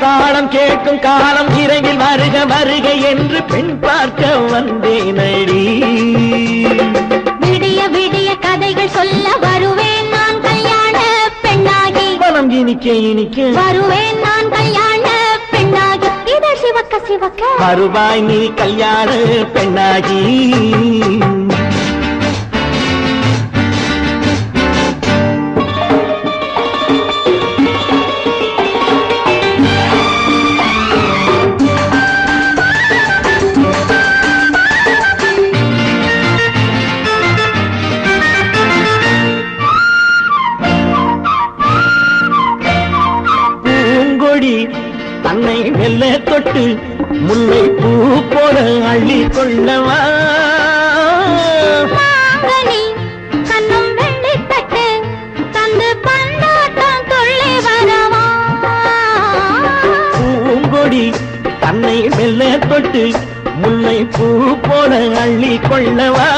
தாளம் கேட்கும் காலம் விரைவில் வருக வருக என்று பெண் பார்க்க வந்தேனடி. விடிய விடிய கதைகள் சொல்ல வருவேன் நான் கல்யாண பெண்ணாகி. மனம் இனிக்க இனிக்க வருவேன் நான் கல்யாண பெண்ணாகி. இதழ் சிவக்க சிவக்க வருவாய் நீ கல்யாண பெண்ணாகி. தன்னை மெல்ல தொட்டு முல்லை பூ போல அள்ளி கொள்ளவா. கண்ணும் வெள்ளி தட்டு தந்து பந்தாட்டம் துள்ளி வரவா. பூங்கொடி தன்னை மெல்ல தொட்டு முல்லை பூ போல அள்ளி கொள்ளவா.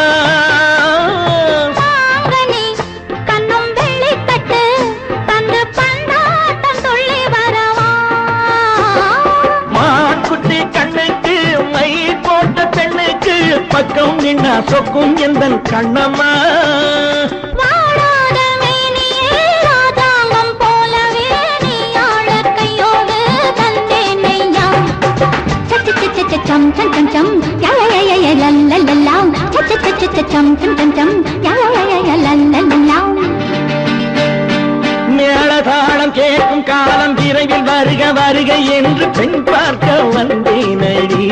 பக்கம் நின்னா சொக்கும் எந்தன் கண்ணம்மா. வாழாத மேனியே ராதாங்கம் போலவே நீ ஆள கையோடு தந்தேன் நெய்யா. சச்ச சச்ச சச்சம் சம் சம் சம் யய லல்லல்லாம். சச்ச சச்ச சச்சம் சம் சம் சம் யய லல்லல்லாம். மேளதாளம் கேட்கும் காலம் விரைவில் வருக வருக என்று பெண் பார்க்க வந்தேனடி.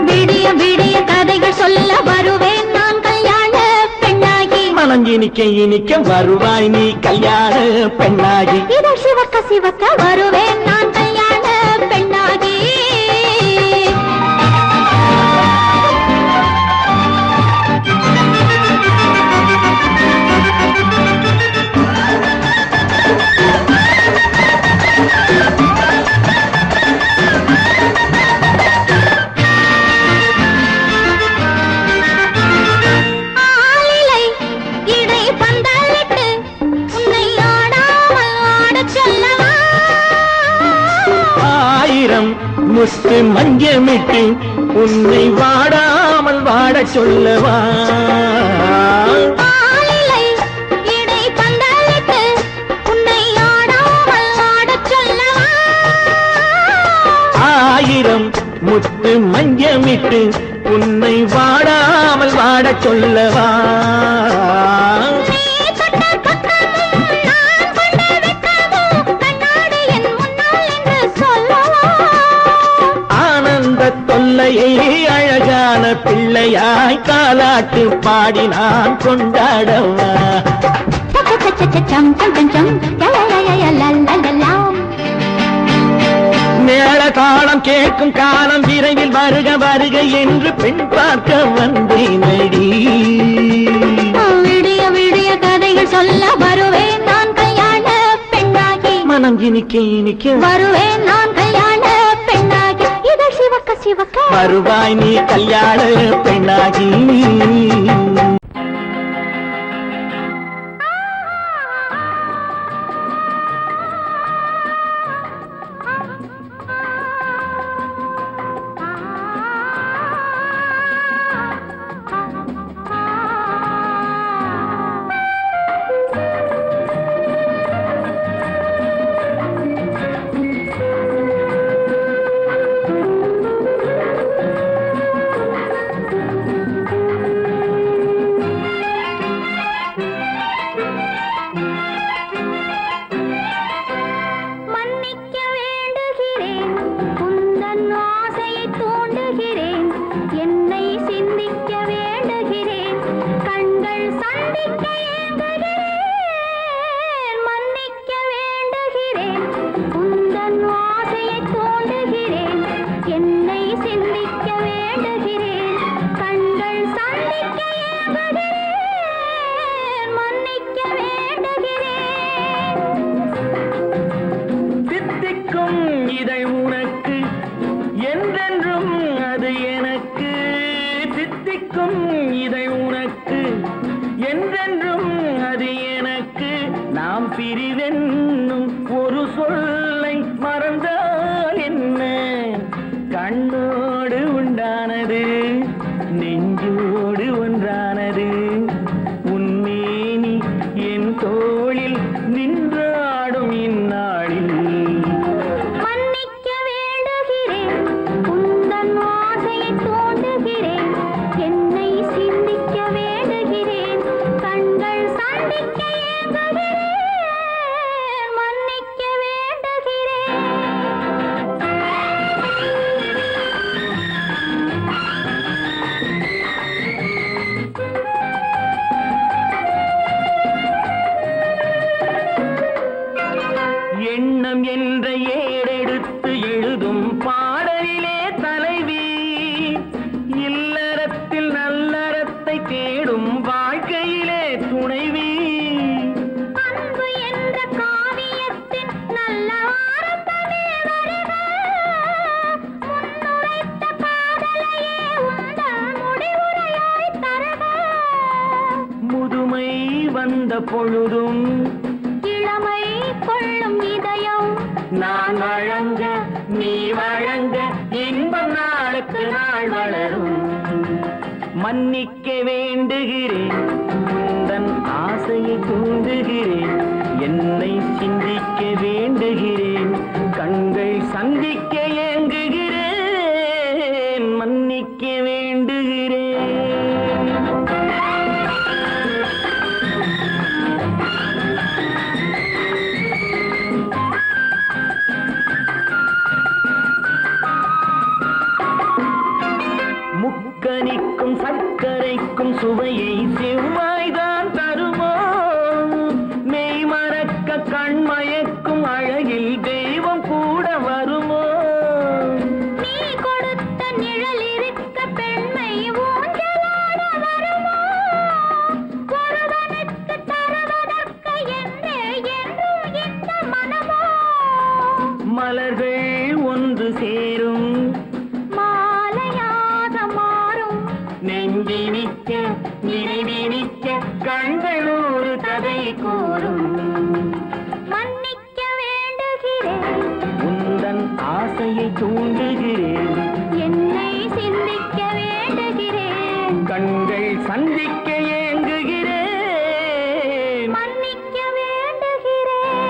விடிய விடிய கதைகள் சொல்ல வருவேன் நான் கல்யாண பெண்ணாகி. மனம் இனிக்க இனிக்க வருவாய் நீ கல்யாண பெண்ணாகி. இதழ் சிவக்க சிவக்க வருவேன் நான் கல்யாண பெண்ணாகி. முத்து மஞ்சமிட்டு உன்னை வாடாமல் வாட சொல்லவா. ஆயிரம் முத்து மஞ்சமிட்டு உன்னை வாடாமல் வாட சொல்லவா. தொல்லையை அழகான பிள்ளையாய் காலாட்டு பாடி நான் கொண்டாடவா. மேள தாளம் கேட்கும் காலம் விரைவில் வருக வருக என்று பெண் பார்க்க வந்தேனடி. விடிய விடிய கதைகள் சொல்ல வருவேன் நான் கல்யாண பெண்ணாகி. மனம் இனிக்க இனிக்க வருவேன் நான் கல்யாண பெண்ணாகி. இதழ் சிவக்க சிவக்க வருவாய் நீ கல்யாண பெண்ணாகி. என்ற ஏடெடுத்து எழுதும் பாடலிலே தலைவி, இல்லறத்தில் நல்லறத்தை தேடும் வாழ்க்கையிலே துணைவி. அன்பு என்ற காவியத்தின் நல்ல வார்த்தையே வருக, முன்னுரைத்த காதலையே உந்தன் முடிவுரையாய் தருக. முதுமை வந்த பொழுதும் இளமை கொள்ளும் இதயம் நான் வழங்க நீ வழங்க இன்பம் நாளுக்கு நாள் வளரும். மன்னிக்க வேண்டுகிறேன், உந்தன் ஆசையை தூண்டுகிறேன், என்னை சிந்திக்க வேண்டுகிறேன், கண்கள் சந்திக்க ஏங்குகிறேன், மன்னிக்க வேண்டுகிறேன். முக்கனிக்கும் சர்க்கரைக்கும் சுவையை செவ்வாய்தான் தருமோ, மெய் மறக்க கண்மயக்கும் அழகில் தெய்வம் கூட வருமோ. நீ கொடுத்த நிழல் இருக்க பெண்மை ஊஞ்சலாட வருமோ, ஒருவனுக்கு தருவதற்கு என்றே என்றும் இந்த மனமோ. மலர்கள் ஒன்று சேரும் மாலையாக மாறும் நெஞ்சினிக்க நினைவினிக்க கண்கள் ஒரு கதை கூறும். மன்னிக்க வேண்டுகிறேன், உந்தன் ஆசையை தூண்டுகிறேன், என்னை சிந்திக்க வேண்டுகிறேன், கண்கள் சந்திக்க ஏங்குகிறேன், மன்னிக்க வேண்டுகிறேன்.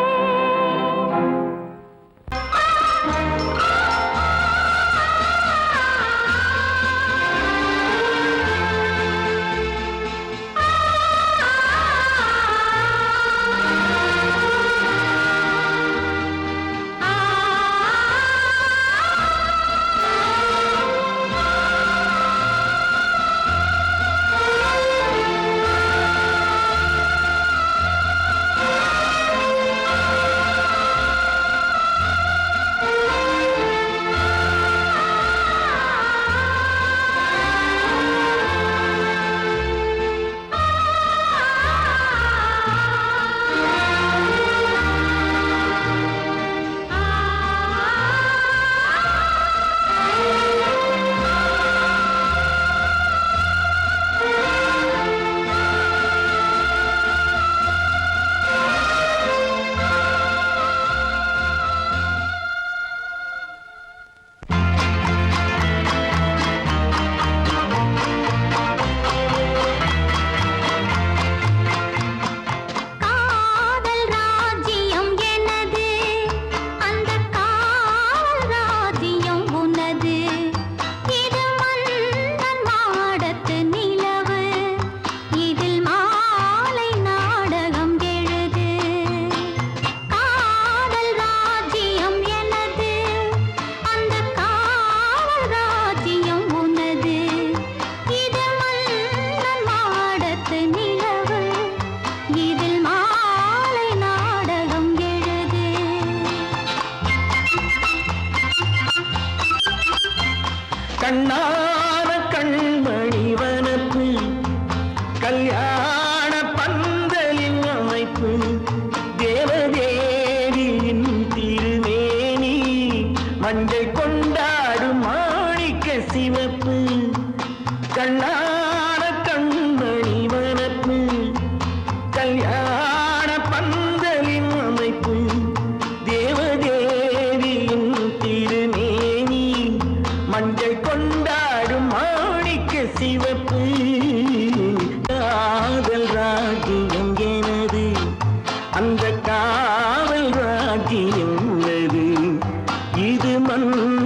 காதல் ராஜ்யம் எனது, அந்த காவல் ராஜ்யம் உனது. இது மன்னன் மாடத்து நிலவு, இதில் மாலை நாடகம் எழுது. காதல் ராஜ்யம் எனது, அந்த காவல் ராஜ்யம் உனது. இது மன்னன் மாடத்து நிலவு, இதில் மாலை நாடகம் எழுது. கண்ணான கண்மணி வனப்பு, கல்யாண பந்தலின் அமைப்பு, தேவதேவியின் திருமேனி, மஞ்சள் கொண்டாடும் மாணிக்க சிவப்பு. கண்ணான கண்மணி வனப்பு, கல்யாண பந்தலின் அமைப்பு, தேவதேவியின் திருமேனி, மஞ்சள் கொண்டாடும் மாணிக்க சிவப்பு. காதல் ராஜ்யம் எனது, அந்த காவல் ராஜ்யம் உள்ளது. இது மன்ன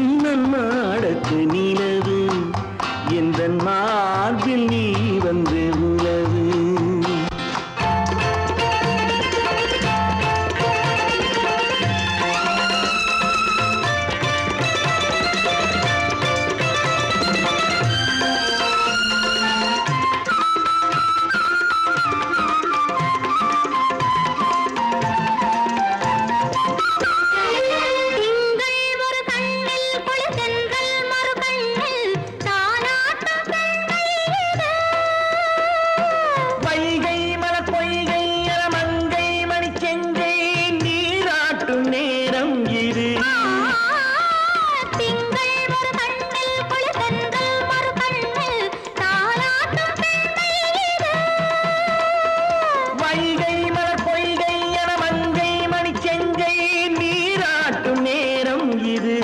இது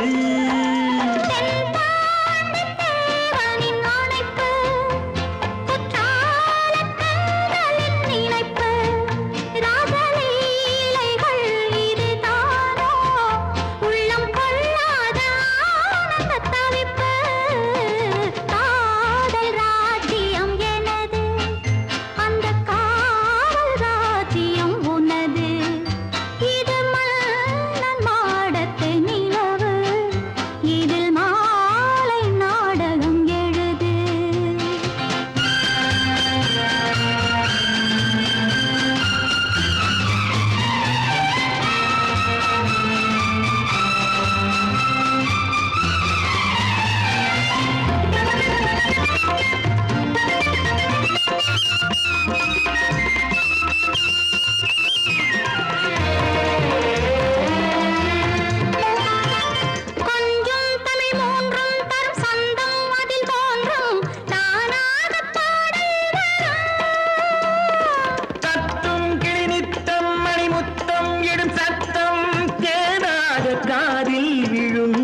காதில் விழும்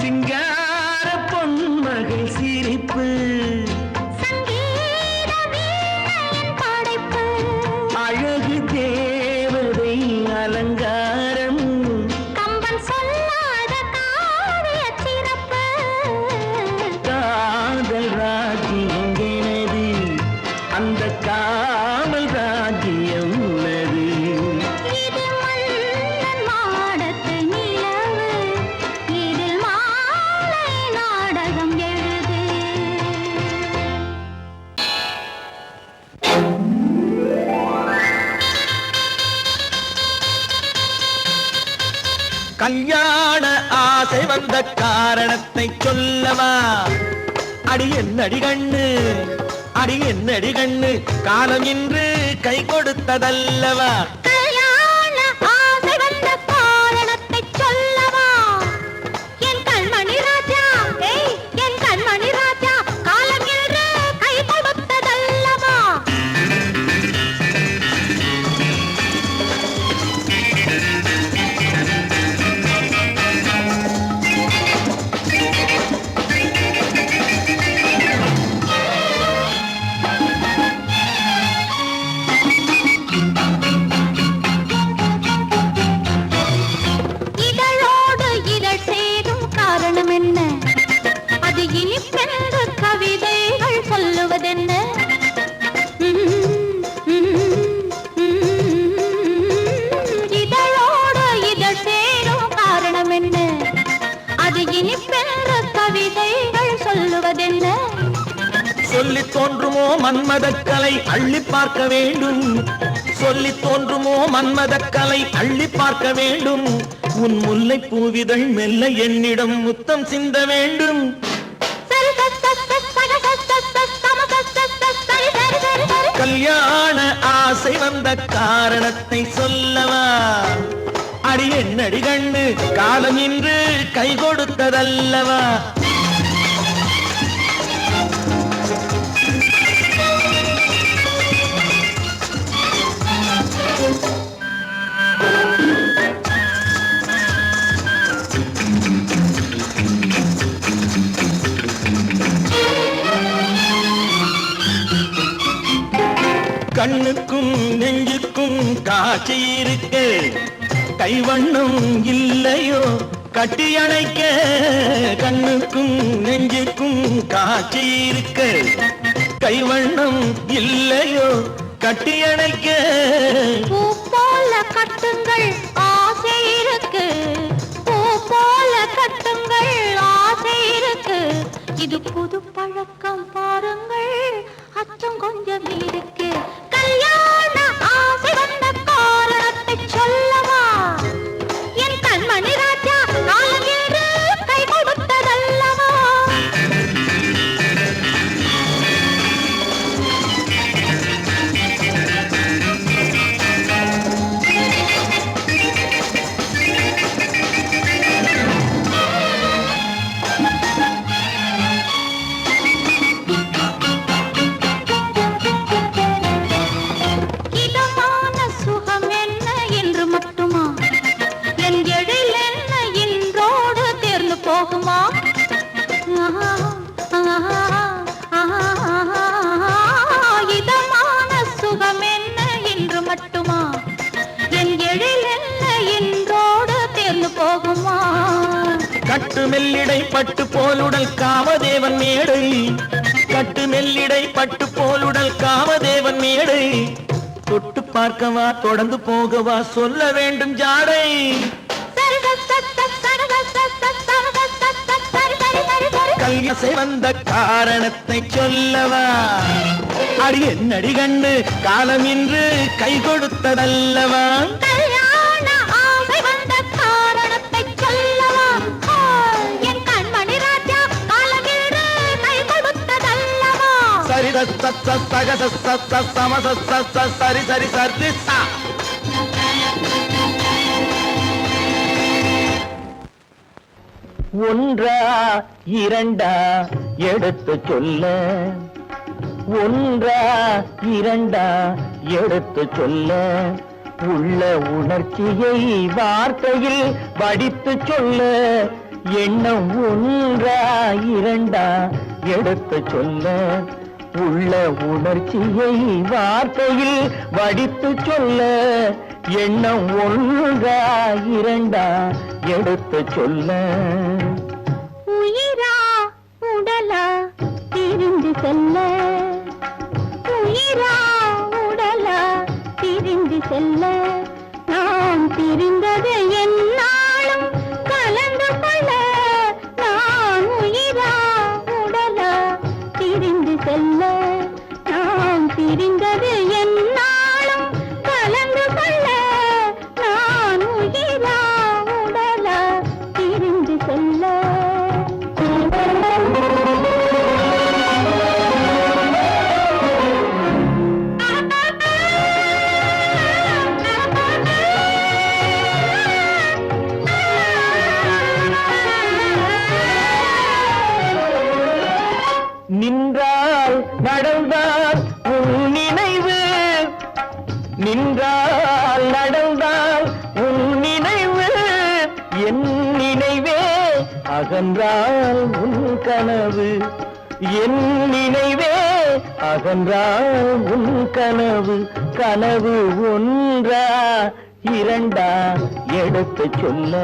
சிங்கார பொன்மகள் சிரிப்பு அழகு தேவதை அலங்காரம் கம்பன் சொல்லாத காவிய சிறப்பு காதல் ராஜ்யம் எனது அந்த காவல் ராஜ்யம் உள்ளது கல்யாண ஆசை வந்த காரணத்தை சொல்லவா அடி என்னடி கண்ணு அடி என்னடி கண்ணு காலம் இன்று கை கொடுத்ததல்லவா கல்யாண ஆசை வந்த காரணத்தை சொல்லவா என் கண்மணி ராஜா என் கண்மணி ராஜா காலம் இன்று கை கொடுத்ததல்லவா சொல்லி தோன்றுமோ மன்மதக்கலை அள்ளி பார்க்க வேண்டும் சொல்லி தோன்றுமோ மன்மதக்கலை அள்ளி பார்க்க வேண்டும் உன் முல்லை பூவிதழ் மெல்ல என்னிடம் முத்தம் சிந்த வேண்டும் கல்யாண ஆசை வந்த காரணத்தை சொல்லவா அடி என்னடி கண்ணு காலம் இன்று கை கொடுத்ததல்லவா கண்ணுக்கும் நெஞ்சுக்கும் காட்சி இருக்க கைவண்ணம் இல்லையோ கட்டி அணைக்க கண்ணுக்கும் நெஞ்சுக்கும் காட்சி இருக்க கைவண்ணம் இல்லையோ கட்டி அணைக்க பூ போல கட்டுங்கள் ஆசை இருக்கு பூ போல கட்டுங்கள் ஆசை இருக்கு இது புது பழக்கம் பாருங்கள் அச்சம் கொஞ்சம் இருக்கு கல்யாண ஆசை வந்த காரணத்தை சொல்லவா என் கண்மணி ராஜா காலம் என்று கை கொடுத்ததல்லவா கட்டு மெல்லிடை பட்டு போலுடல் காமதேவன் மேடை கட்டு மெல்லிடை பட்டு போலுடல் காமதேவன் மேடை தொட்டு பார்க்கவா தொடர்ந்து போகவா சொல்ல வேண்டும் ஜாடை கல்யாசை வந்த காரணத்தை சொல்லவா அடி என்னடி கண்டு காலம் இன்று கை கொடுத்ததல்லவா சரி சரி சரி ஒன்றா இரண்டா எடுத்து சொல்ல ஒன்றா இரண்டா எடுத்து சொல்ல உள்ள உணர்ச்சியை வார்த்தையில் வடித்து சொல்ல எண்ணம் ஒன்றா இரண்டா எடுத்து சொல்ல உள்ள உணர்ச்சியை வார்த்தையில் வடித்து சொல்ல எண்ணம் ஒன்றா இரண்டா எடுத்து சொல்ல உயிரா உடலா பிரிந்து செல்ல உயிரா உடலா பிரிந்து செல்ல நாம் பிரிந்தது என்னாலும் கலந்து கொள்ள நான் உயிரா உடலா பிரிந்து செல்ல நாம் பிரிந்தது என்னாலும் கலந்து கொள்ள நான் உயிரா உடலா பிரிந்து செல்ல நின்றால் நடந்தால் உன் நினைவு நின்றால் நடந்தால் உன் நினைவு என் நினைவே அகன்றால் உன் கனவு என் நினைவே அகன்றால் உன் கனவு கனவு ஒன்றா இரண்டா எடுத்து சொல்ல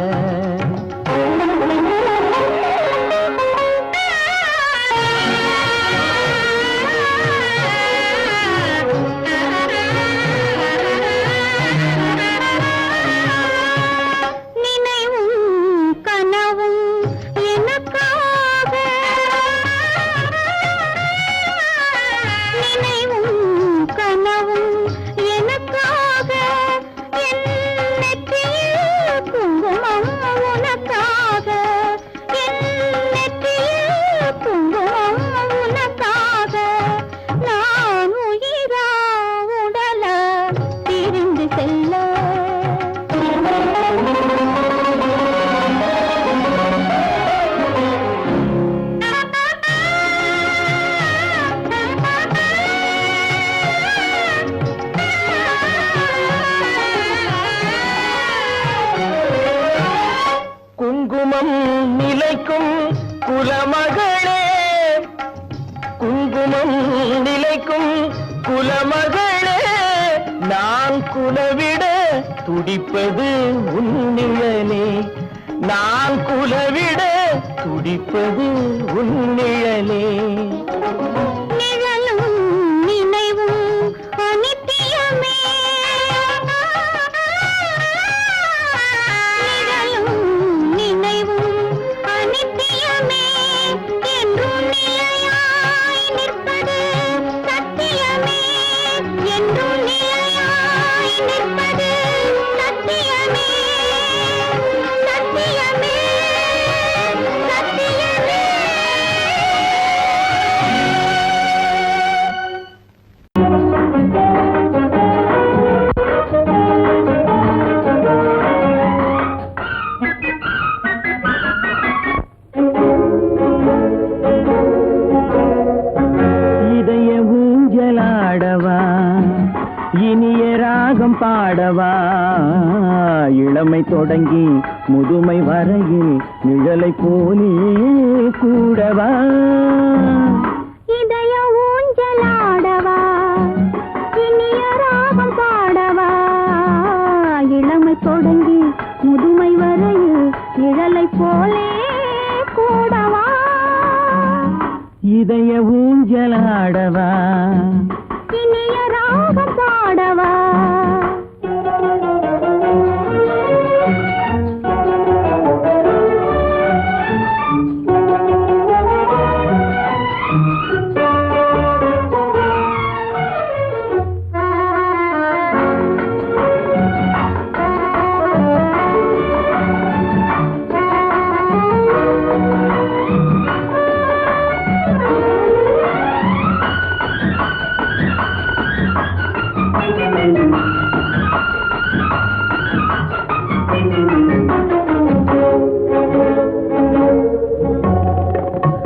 குங்குமம் நிலைக்கும் குலமகளே குங்குமம் நிலைக்கும் குலமகளே நான் குலவிட துடிப்பது உன் நிழலே நான் குலவிட துடிப்பது உன் நிழலே நிழலும் நினைவும் அனித்தியமே நிழலும் நினைவும் அனித்தியமே என்றும் நிலையாய் நிற்பது சத்தியமே என்றும் நிலையாய் நிற்பது சத்தியமே சத்தியமே சத்தியமே இதய ஊஞ்சலாடவா இனிய ராகம் பாடவா இளமை தொடங்கி முதுமை வரையில் நிழலை போலே கூடவா இதய ஊஞ்சலாடவா இனிய ராகம் பாடவா இளமை தொடங்கி முதுமை வரையில் நிழலை மழலை போலே கூடவா இதய ஊஞ்சலாடவா இனிய ராகம் பாடவா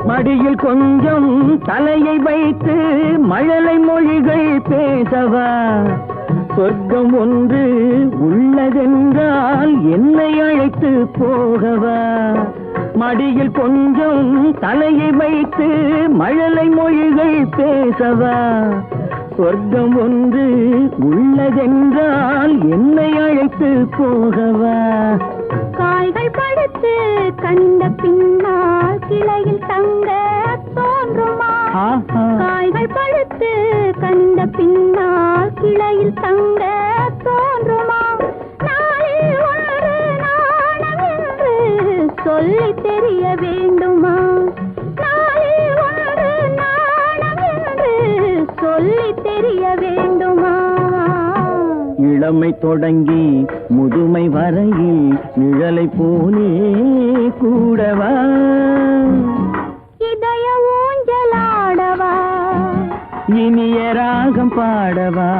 மடியில் கொஞ்சம் தலையை வைத்து மழலை மொழிகள் பேசவா சொர்க்கம் ஒன்று உள்ளதென்றால் என்னை அழைத்து போகவா மடியில் கொஞ்சம் தலையை வைத்து மழலை மொழிகள் பேசவா சொர்க்கம் ஒன்று உள்ளதென்றால் என்னை அழைத்து போகவா காய்கள் படுத்து கண்ட பின்னால் கிளையில் தங்க தோன்றுமா காய்கள் படுத்து கண்ட பின்னால் கிளையில் தங்க தோன்றுமா நாளில் ஒரு நாணம் என்று சொல்லி தெரிய வேண்டுமா நாளில் ஒரு நாணம் என்று சொல்லி தெரிய வேண்டுமா இளமை தொடங்கி முதுமை வரையில் நிழலை போலே கூடவா இதய ஊஞ்சலாடவா இனிய ராகம் பாடவா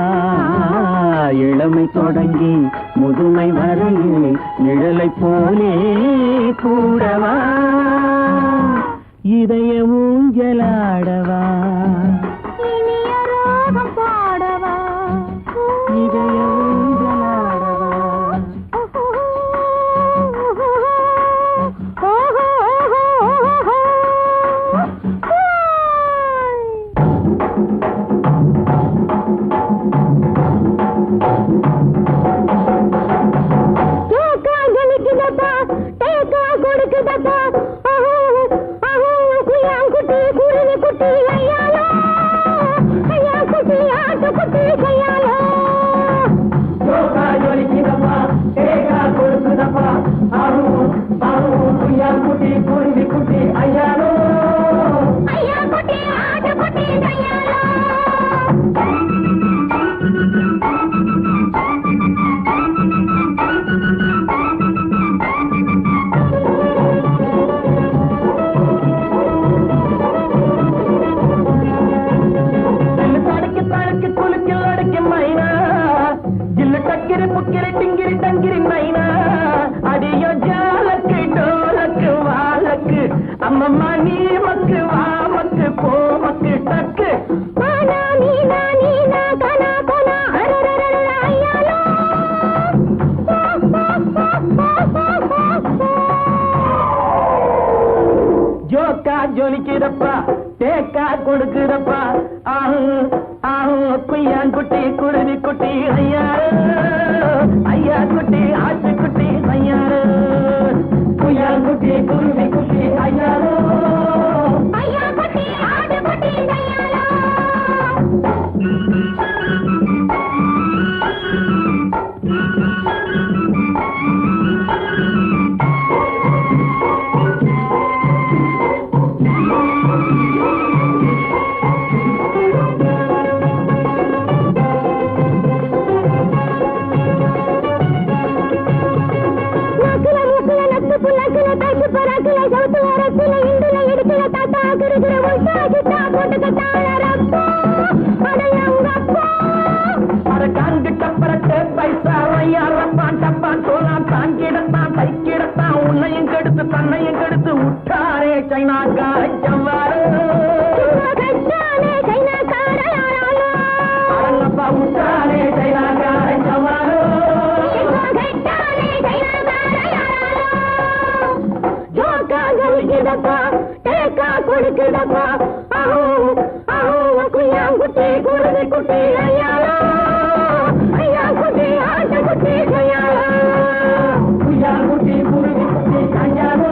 இளமை தொடங்கி முதுமை வரையில் நிழலை போலே கூடவா இதய ஊஞ்சலாடவா இனிய ராகம் பாடவா இதய அம்மம்மா நீ மக்கு வா மக்கு போ மக்கு டக்கு ஜோக்கா ஜொலிக்குதப்பா தேக்கா கொடுக்குதப்பா ஆஹு ஆஹு குய்யான் குட்டி குருவி குட்டி ஐயாரு ஐயா குட்டி ஆட்டு குட்டி ஐயாரு குய்யான் குட்டி குருவி குட்டி ஐயாரு ஐயா குட்டி ஆடு குட்டி கையாலோ உன்னையும் கெடுத்து தன்னையும் கெடுத்து விட்டாரே சைனாக்கார ஜவ்வாறு அரங்கப்பா விட்டாரே சைனாக்கார ஜவ்வாறு கொடுக்குதப்பா குட்டி குருவி குட்டி ஐயாரோ ஐயா குட்டி ஆட்ட குட்டி கையாளோ குட்டி குருவி குட்டி கையாளோ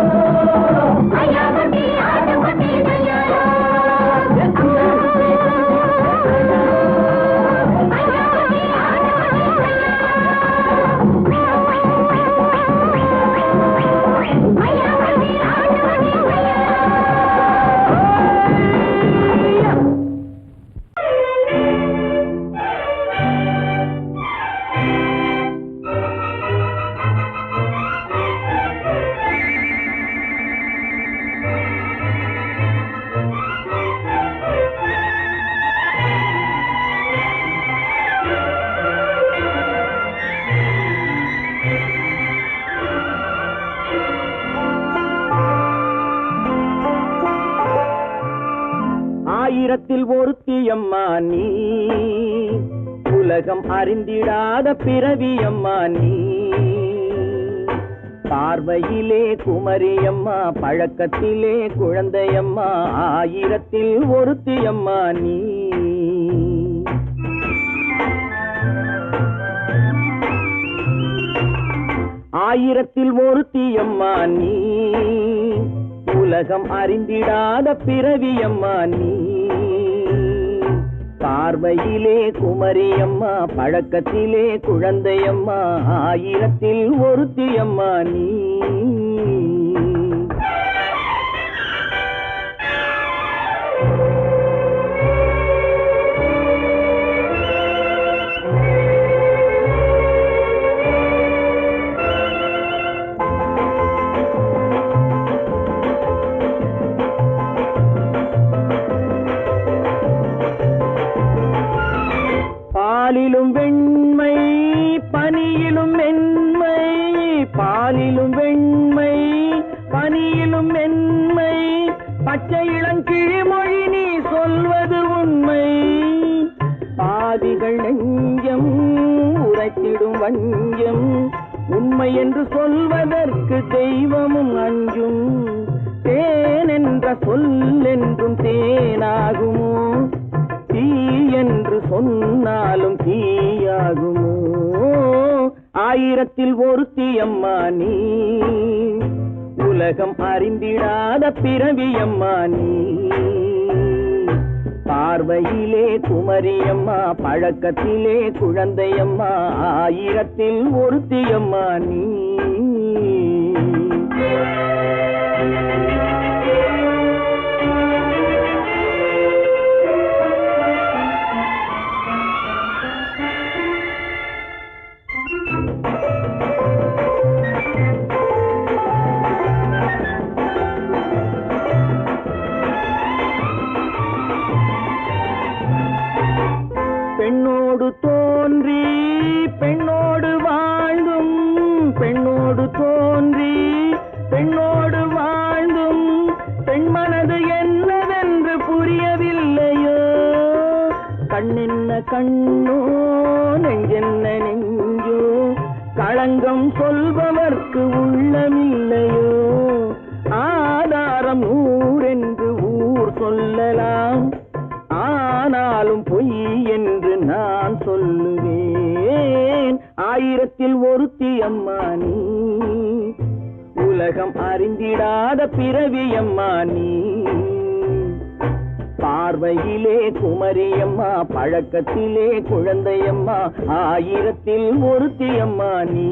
ஆயிரத்தில் ஒருத்தியம்மா நீ, உலகம் அறிந்திடாத பிறவியம்மா நீ. பார்வையிலே குமரியம்மா, பழக்கத்திலே குழந்தையம்மா, ஆயிரத்தில் ஒருத்தியம்மா நீ. ஆயிரத்தில் ஒருத்தியம்மா நீ, உலகம் அறிந்திடாத பிறவியம்மா நீ. பார்வையிலே குமரியம்மா, பழக்கத்திலே குழந்தையம்மா, ஆயிரத்தில் ஒருத்தியம்மா நீ. பாலிலும் வெண்மை பனியிலும் மென்மை, பாலிலும் வெண்மை பனியிலும் மென்மை, பச்சை இளங்கிழிமொழி நீ சொல்வது உண்மை. பாதிகள் நெஞ்சம் உரைத்திடும் வஞ்சம், உண்மை என்று சொல்வதற்கு தெய்வமும் அஞ்சும். தேன் என்ற சொல் என்றும் தேனாகுமோ, தீ என்று சொன்னாலும் தீயாகுமோ. ஆயிரத்தில் ஒருத்தியம்மா நீ, உலகம் அறிந்திடாத பிறவியம்மா நீ. பார்வையிலே குமரியம்மா, பழக்கத்திலே குழந்தையம்மா, ஆயிரத்தில் ஒருத்தியம்மா நீ. பெண்ணோடு தோன்றி பெண்ணோடு வாழ்ந்தும், பெண்ணோடு தோன்றி பெண்ணோடு வாழ்ந்தும், பெண் மனது என்னவென்று புரியவில்லையோ. கண்ணென்ன கண்ணோ, நெஞ்சென்ன நெஞ்சோ, களங்கம் சொல்பவர்க்கு உள்ளமில்லையோ. ஆதாரம் ஊரென்று ஊர் சொல்லலாம், ஆனாலும் பொய் என்று நான் சொல்லுவேன். ஆயிரத்தில் ஒருத்தியம்மா நீ, உலகம் அறிந்திடாத பிறவியம்மா நீ. பார்வையிலே குமரியம்மா, பழக்கத்திலே குழந்தையம்மா, ஆயிரத்தில் ஒருத்தியம்மா நீ.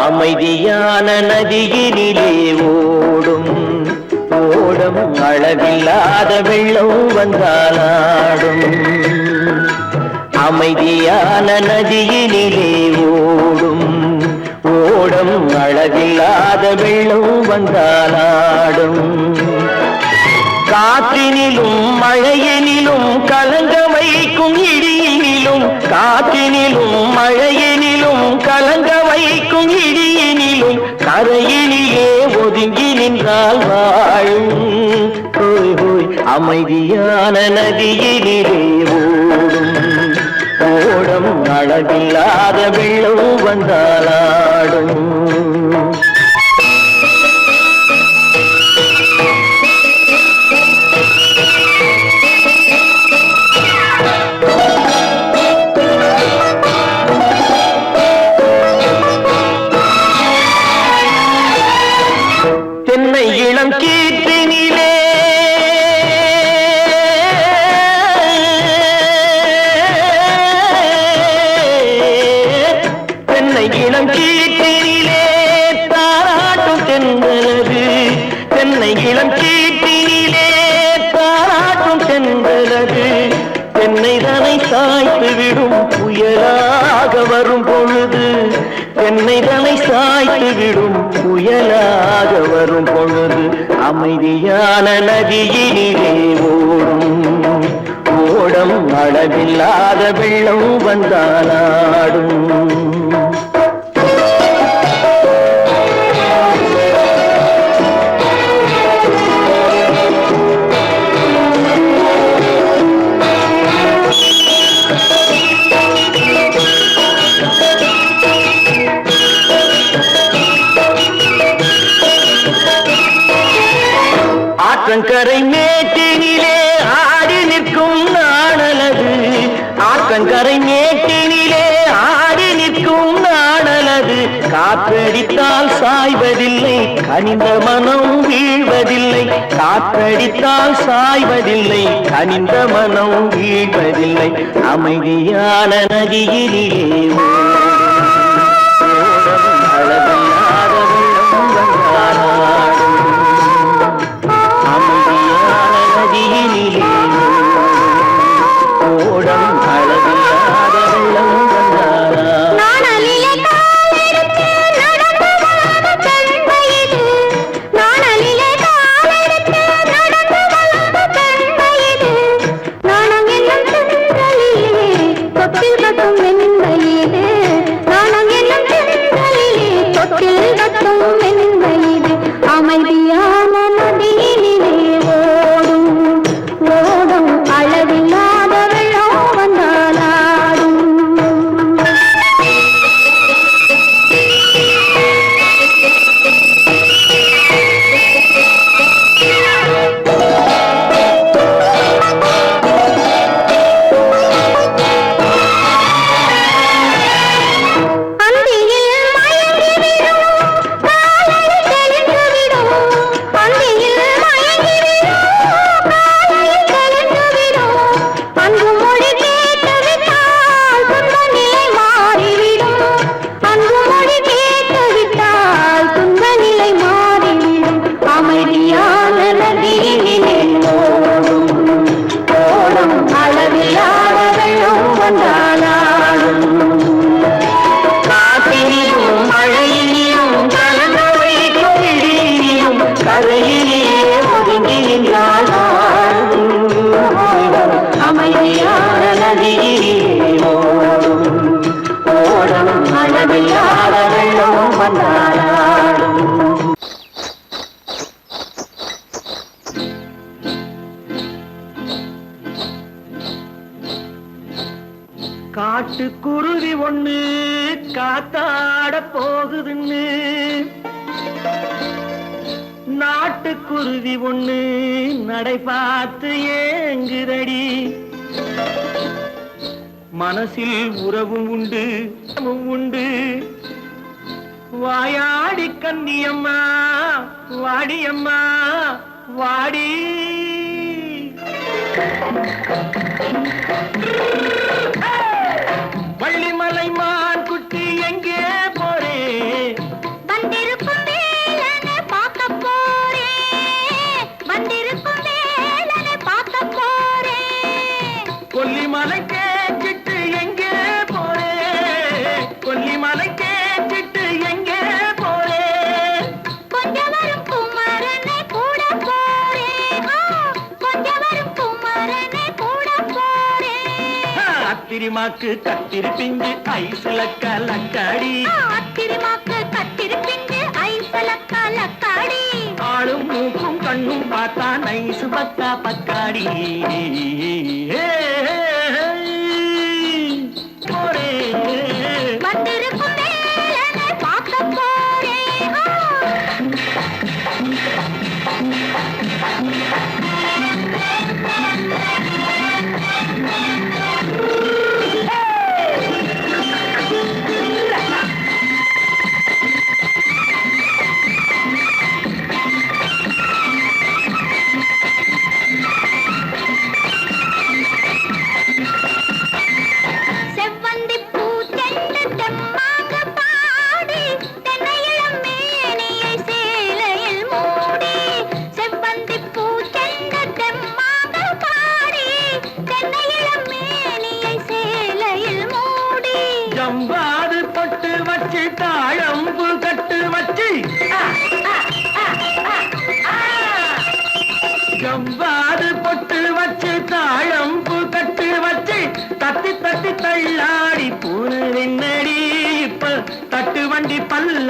அமைதியான நதியினிலே ஓடும் ஓடும், அளவில்லாத வெள்ளம் வந்தாலாடும். அமைதியான நதியினிலே ஓடும் ஓடும், அளவில்லாத வெள்ளம் வந்தாலாடும். காற்றினிலும் மழையினிலும் கலங்க வைக்கும் இடியினிலும், காற்றினிலும் மழையினிலும் கலங்க வைக்கும் இடியினிலும், கரையினிலே ஒதுங்கி நின்றால் வாழும். ஹோய் ஹோய் அமைதியான நதியினிலே ஓடும் ஓடும், அளவில்லாத வெள்ளம் வந்தாலாடும். தென்னை இளம் கீற்றினிலே தென்னை இளம் கீற்றினிலே தாராட்டும் தென்றலது தென்னை இளம் கீற்றினிலே தாராட்டும் தென்றலது தென்னை தனை சாய்த்து விடும் புயலாக வரும் பொழுது தென்னை தனை சாய்த்து விடும் புயலாக வரும் பொழுது அமைதியான நதியினிலே ஓடம் அளவில்லாத வெள்ளம் வந்தாலாடும் ஆற்றங்கரை மேட்டினிலே ஆடி நிற்கும் நாணலது ஆற்றங்கரை மேட்டினிலே ஆடி நிற்கும் நாணலது காற்றடித்தால் சாய்வதில்லை கனிந்த மனம் வீழ்வதில்லை காற்றடித்தால் சாய்வதில்லை கனிந்த மனம் வீழ்வதில்லை அமைதியான நதியிலே அளவில்லாத வெள்ளம் வந்தாலாடும் ஓடம் அளவில்லாத வெள்ளம் அமைதியான நதியினிலே ஓடும் அளவில்லாத வெள்ளம் வந்தாலாடும் அமைதியான நதியிலே ஓடும் அளவில்லாத வெள்ளம் வந்தாலாடும் காட்டுக்குருவி ஒண்ணு காத்தாட போகுதுன்னு நாட்டுக்குருவி ஒண்ணு நடை பார்த்து ஏங்குதடி மனசில் உறவும் உண்டு உண்டு வாயாடி கன்னியம்மா வாடியம்மா வாடி வள்ளிமலை மான் குட்டி எங்கே போறே வந்திருக்கும் வேலனை பார்க்க போறேன் வந்திருக்கும் வேலனை பார்க்க போறேன் கொல்லிமலை கேட்டுட்டு எங்கே போறே கொல்லிமலை கேட்டுட்டு எங்கே போறே கொஞ்சம் வரும் குமரனை கூட போறேன் கொஞ்சம் வரும் குமரனை கூட போறேன் அத்திரிமாக்கு கத்திரி பிஞ்சு ஐசுல கலக்காடி அத்திரிமாக்கு கத்திரி பிஞ்சு ஐசுல கலக்காடி ஆளும் மூக்கும் கண்ணும் பார்த்தா நைசு பக்கா பக்காடி போறே வந்திருக்கும் வேலனை பார்க்க போறேன்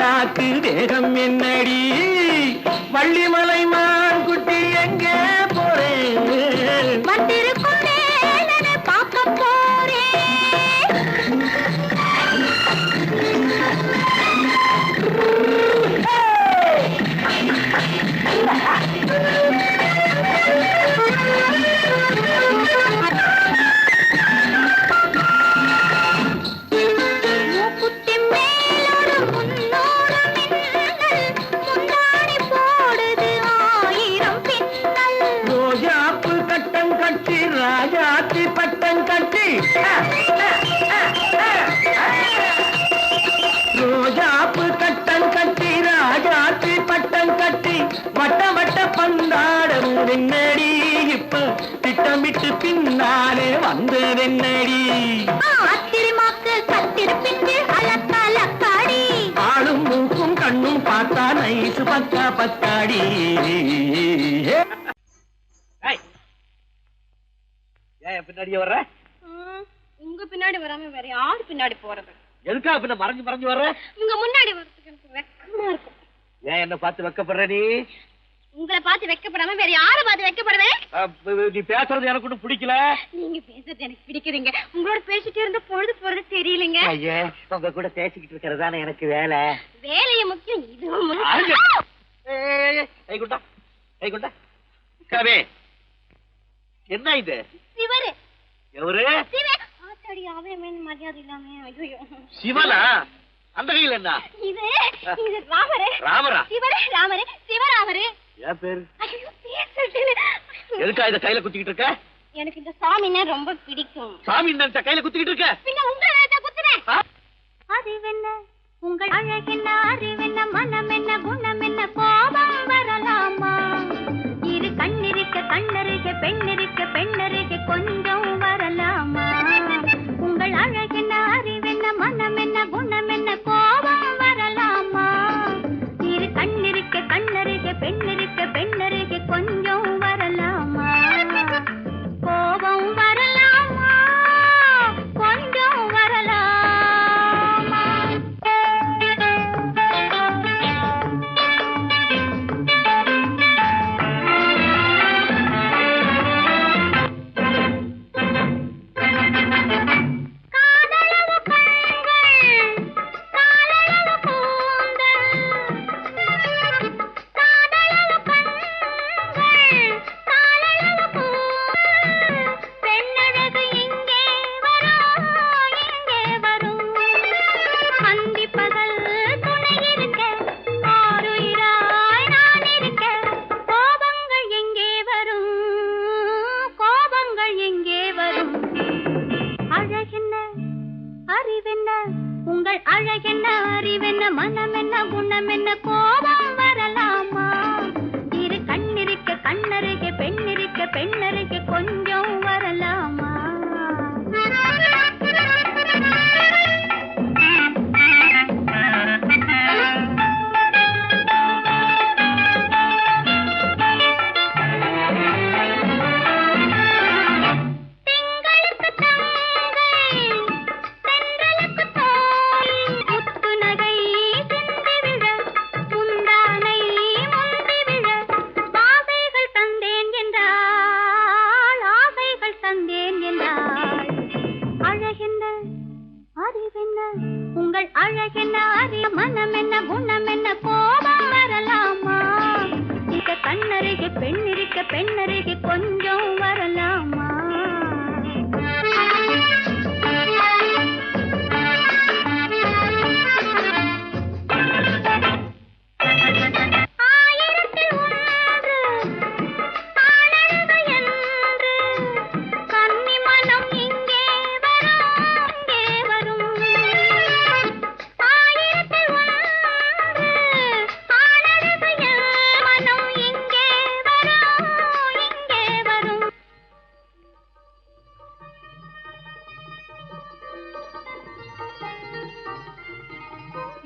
பல்லாக்கு வேகம் என்னடி வள்ளிமலை மான் குட்டி எங்கே போறேன் வந்திருக்கும் வேலனை பார்க்க போறேன் ராஜாத்தி பட்டம் கட்டி ரோஜாப்பு கட்டம் கட்டி ராஜாத்தி பட்டம் கட்டி வட்ட வட்ட பந்தாடம் என்னடி இப்ப திட்டமிட்டு பின்னாலே வந்ததென்னடி ஆத்திரமாக்கு கத்திருப்பிட்டு அலக்காடி ஆளும் மூக்கும் கண்ணும் பார்த்தா நைசு பக்கா பத்தாடி பின்னாடியே வர்ற உங்க பின்னாடி வராம வேற யாரு பின்னாடி போறது எதுக்கா பின்ன மறைஞ்சு மறைஞ்சு வர்ற உங்க முன்னாடி வரதுக்கு எனக்கு வெக்கமா இருக்கும் ஏன் என்ன பார்த்து வெக்கப்படுற நீ உங்களை பார்த்து வெக்கப்படாம வேற யாரை பார்த்து வெக்கப்படுவேன் நீ பேசுறது எனக்கு ஒன்றும் பிடிக்கல நீங்க பேசுறது எனக்கு பிடிக்குதுங்க உங்களோட பேசிட்டே இருந்த பொழுது போறது தெரியலங்க ஐயே உங்க கூட பேசிக்கிட்டு இருக்கிறதானே எனக்கு வேலை வேலைய முக்கியம் இதுவும் கவே என்ன இது சிவரு எவரு ஆத்தாடி அவன் மரியாதை இல்லாம ஐயோ சிவனா அந்த கையில் என்ன இது இது ராமரே ராமரா சிவரே ராமரே சிவராமரே ஏன் பேரு ஐயோ பேர் சொல்லிட்டேனே எதுக்கா இத கையில குத்திக்கிட்டு இருக்க எனக்கு இந்த சாமினா ரொம்ப பிடிக்கும் சாமி இந்த கையில குத்திக்கிட்டு இருக்க பின்ன உங்களை நான் குத்துறேன் அறிவென்ன உங்கள் அழகென்ன அறிவென்ன மனம் என்ன குணம் என்ன கோபம் வரலாமா இரு கண்ணிருக்க கண்ணருக பெண்ணிருக்க பெண்ணருக கொஞ்சம் வரலாமா உங்கள் அழகென்ன அறிவென்ன மனம் என்ன குணம் என்ன கோபம் வரலாமா இரு கண்ணிருக்க கண்ணருக பெண்ணிருக்க பெண்ணருக கொஞ்சம் வரலாமா கோபம் வரலாமா கொஞ்சம் வரலாமா உங்கள் அழகென்ன அறிவென்ன மனம் என்ன குணம் என்ன கோபம் வரலாமா இரு கண்ணிருக்க கண்ணருக பெண்ணிருக்க பெண்ணருக கொஞ்சம் வரலாமா உங்கள் அழகென்ன அறிய மனம் என்ன குணம் என்ன கோபம் வரலாமா இந்த கண்ணருகே பெண்ணிருக்க பெண்ணருகே கொஞ்சம் வரலாமா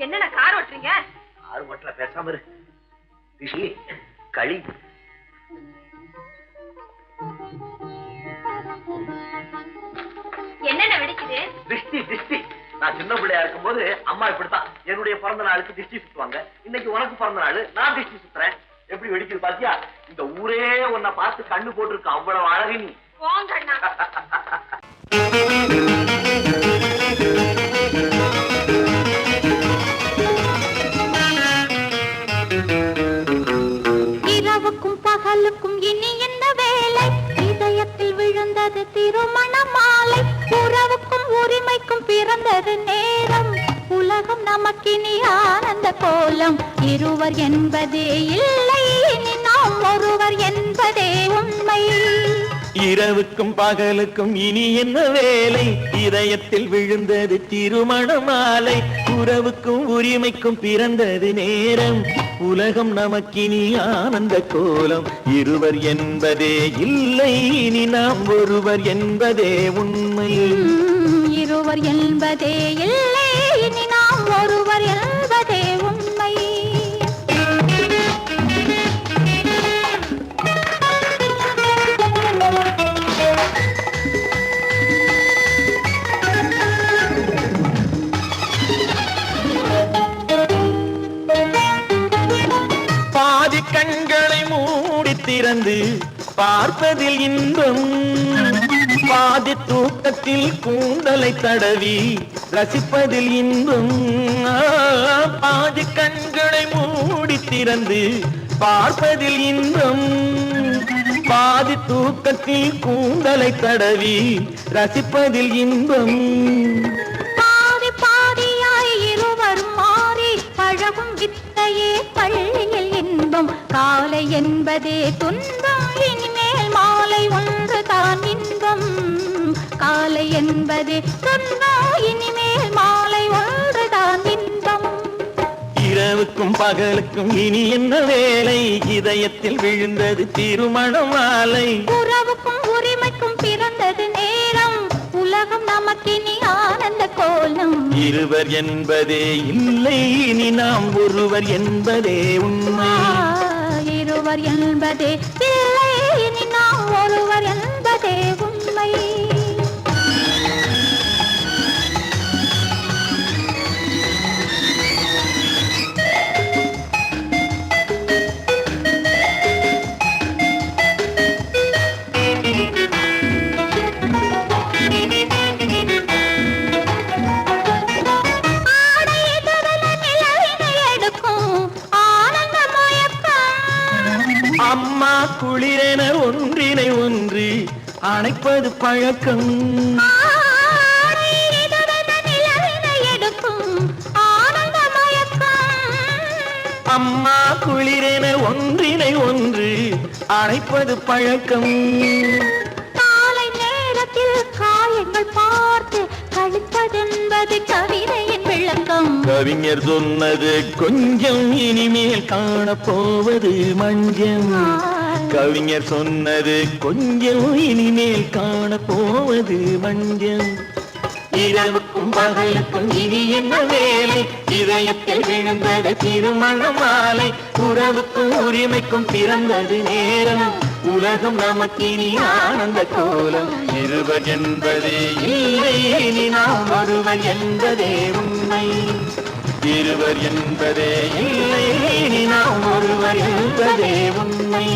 என்னடா கார் ஓட்டுறீங்க ஆறு மட்டல பேசாம இரு ரிஷி களி என்னென்ன வெடிக்குது திருஷ்டி நான் சின்ன பிள்ளையா இருக்கும்போது அம்மா இப்படித்தான் என்னுடைய பிறந்த நாளுக்கு திஷ்டி சுத்துவாங்க. இன்னைக்கு உனக்கு பிறந்த நாள், நான் திஷ்டி சுத்துறேன். எப்படி வெடிக்குது பாத்தியா? இந்த ஊரே உன்னை பார்த்து கண்ணு போட்டிருக்கு, அவ்வளவு அழகு நீ. இரவுக்கும் பகலுக்கும் இனி என்ன வேலை? இதயத்தில் விழுந்தது திருமண மாலை. உறவுக்கும் உரிமைக்கும் பிறந்தது நேரம். உலகம் நமக்கினி ஆனந்த கோலம். இருவர் என்பதே இல்லை, இனி நாம் ஒருவர் என்பதே உண்மை. இரவுக்கும் பகலுக்கும் இனி என்ன வேலை? இதயத்தில் விழுந்தது திருமண மாலை. உறவுக்கும் உரிமைக்கும் பிறந்தது நேரம். உலகம் நமக்கினி ஆனந்த கோலம். இருவர் என்பதே இல்லை, இனி நாம் ஒருவர் என்பதே உண்மை. இருவர் என்பதே இல்லை, இனி நாம் ஒருவர் என்பதே உண்மை. பாதி கண்களை மூடி திறந்து பார்ப்பதில் இன்பம். பாதி தூக்கத்தில் கூந்தலை தடவி ரசிப்பதில் இன்பம். பாதி கண்களை மூடி திறந்து பார்ப்பதில் இன்பம். பாதி தூக்கத்தில் கூந்தலை தடவி ரசிப்பதில் இன்பம். பாதி பாதியாய் இருவர் மாறி பழகும் வித்தையே பள்ளியில் இன்பம். காலை என்பதே துன்பம், இனிமேல் மாலை ஒன்று தான் இன்பம். காலை என்பதே துன்பம், இனிமேல் மாலை ஒன்று தான் இன்பம். இரவுக்கும் பகலுக்கும் இனி என்ன வேலை? இதயத்தில் விழுந்தது திருமண மாலை. உறவுக்கும் உரிமைக்கும் பிறந்தது நேரம். உலகம் நமக்கினி ஆனந்த கோலம். இருவர் என்பதே இல்லை, இனி நாம் ஒருவர் என்பதே உண்மை. இருவர் என்பதே இல்லை, இனி நாம் ஒருவர் என்பதே உண்மை. அம்மா குளிரென ஒன்றினை ஒன்று அணைப்பது பழக்கம். அம்மா குளிரென ஒன்றினை ஒன்று அணைப்பது பழக்கம். காலை நேரத்தில் காயங்கள் பார்த்து கழிப்பதென்பது கவிதையின் விளக்கம். கவிஞர் சொன்னது கொஞ்சம், இனிமேல் காணப்போவது மஞ்சம். கவிஞர் சொன்னது கொஞ்சம், இனிமேல் காணப்போவது மஞ்சம். இரவுக்கும் பகலுக்கும் இனி என்ன வேலை? இதயத்தில் விழுந்தது திருமண மாலை. உறவுக்கும் உரிமைக்கும் பிறந்தது நேரம். உலகம் நமக்கினி ஆனந்த கோலம். இருவர் என்பதே இல்லை, இனி நாம் ஒருவர் என்பதே உண்மை. இருவர் என்பதே இல்லை, இனி நாம் ஒருவர் என்பதே உண்மை.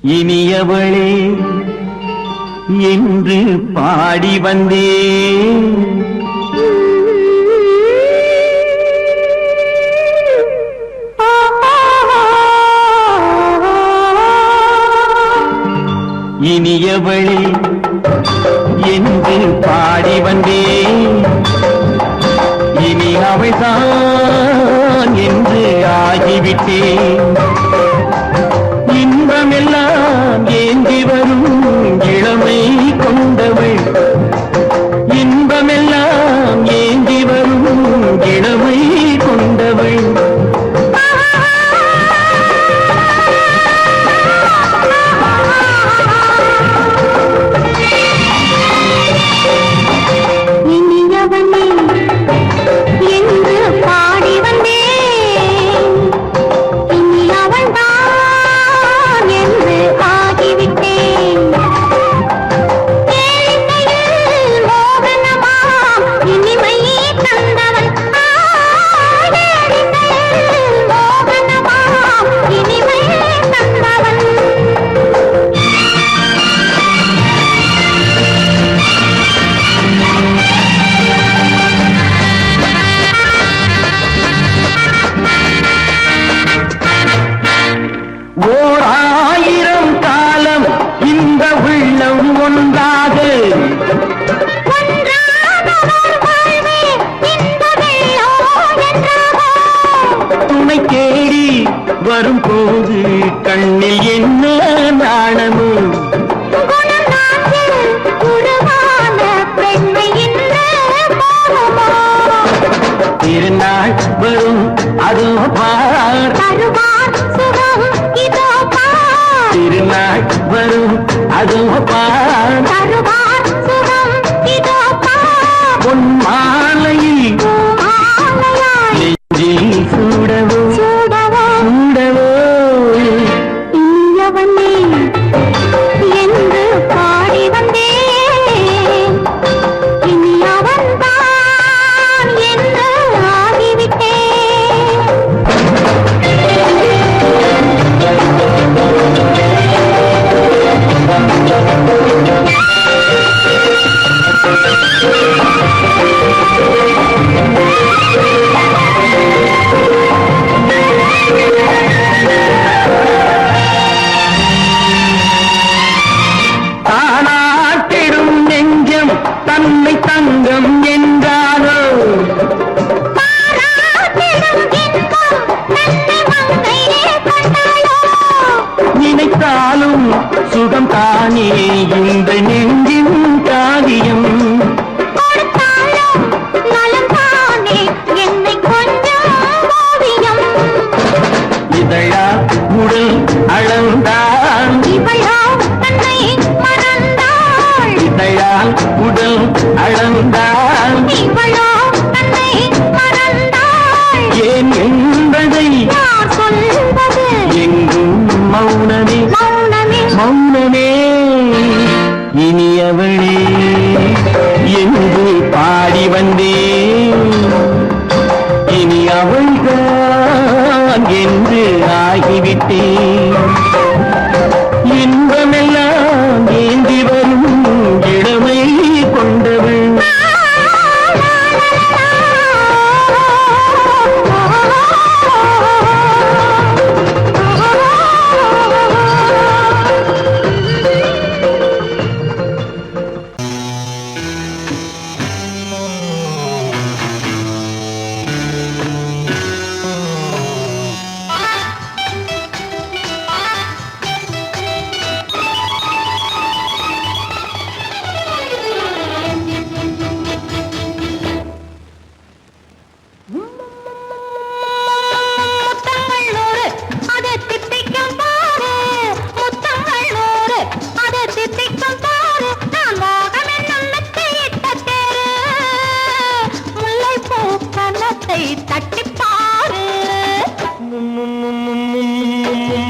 இனியவளே என்று பாடி வந்தேன். இனியவளே என்று பாடி வந்தேன். இனி அவள்தான் என்று ஆகிவிட்டேன். இன்பமெல்லாம் ஏந்தி வரும் இளமை கொண்டவள். இன்பமெல்லாம் ஏந்தி வரும் இளமை கொண்டவள். இனியவனே என்று பாடி வந்தேன். இனி அவள்தான் என்று ஆகிவிட்டேன். ஏழையில் மோகனமா இனிமை தந்தவன். ஏழையில் மோகனமா இனிமை தந்தவன். ஓர் ஆயிரம் காலம் இந்த உள்ளம் ஒன்றாக துணை தேடி வரும்போது கண்ணில் என்ன நாணமும். திருநாள் வரும் அதோ பார். திருநாள் வரும் அதோ பார். பொன் மாலையில் நெஞ்சில் சூடவோ சூடவோ. இனியவனே என்று பாடி வந்தேன். இனி அவன்தான் என்று ஆகிவிட்டேன். தானாட்டிடும் நெஞ்சம் தன்னை தங்கம் என்றாரோ. நினைத்தாலும் சுகம் தானே இந்த நெஞ்சின் காரியம். இதழா உடல் அளந்தால் இதழால் உடல் அளந்தால் ஏன் என்பதை எங்கும் மௌனமே மௌனமே. இனியவளே என்று பாடி வந்தேன். இனி அவள்தான் என்று ஆகிவிட்டேன். இன்பமெல்லாம் ஏந்தி வரும் இளமை கொண்டவள்.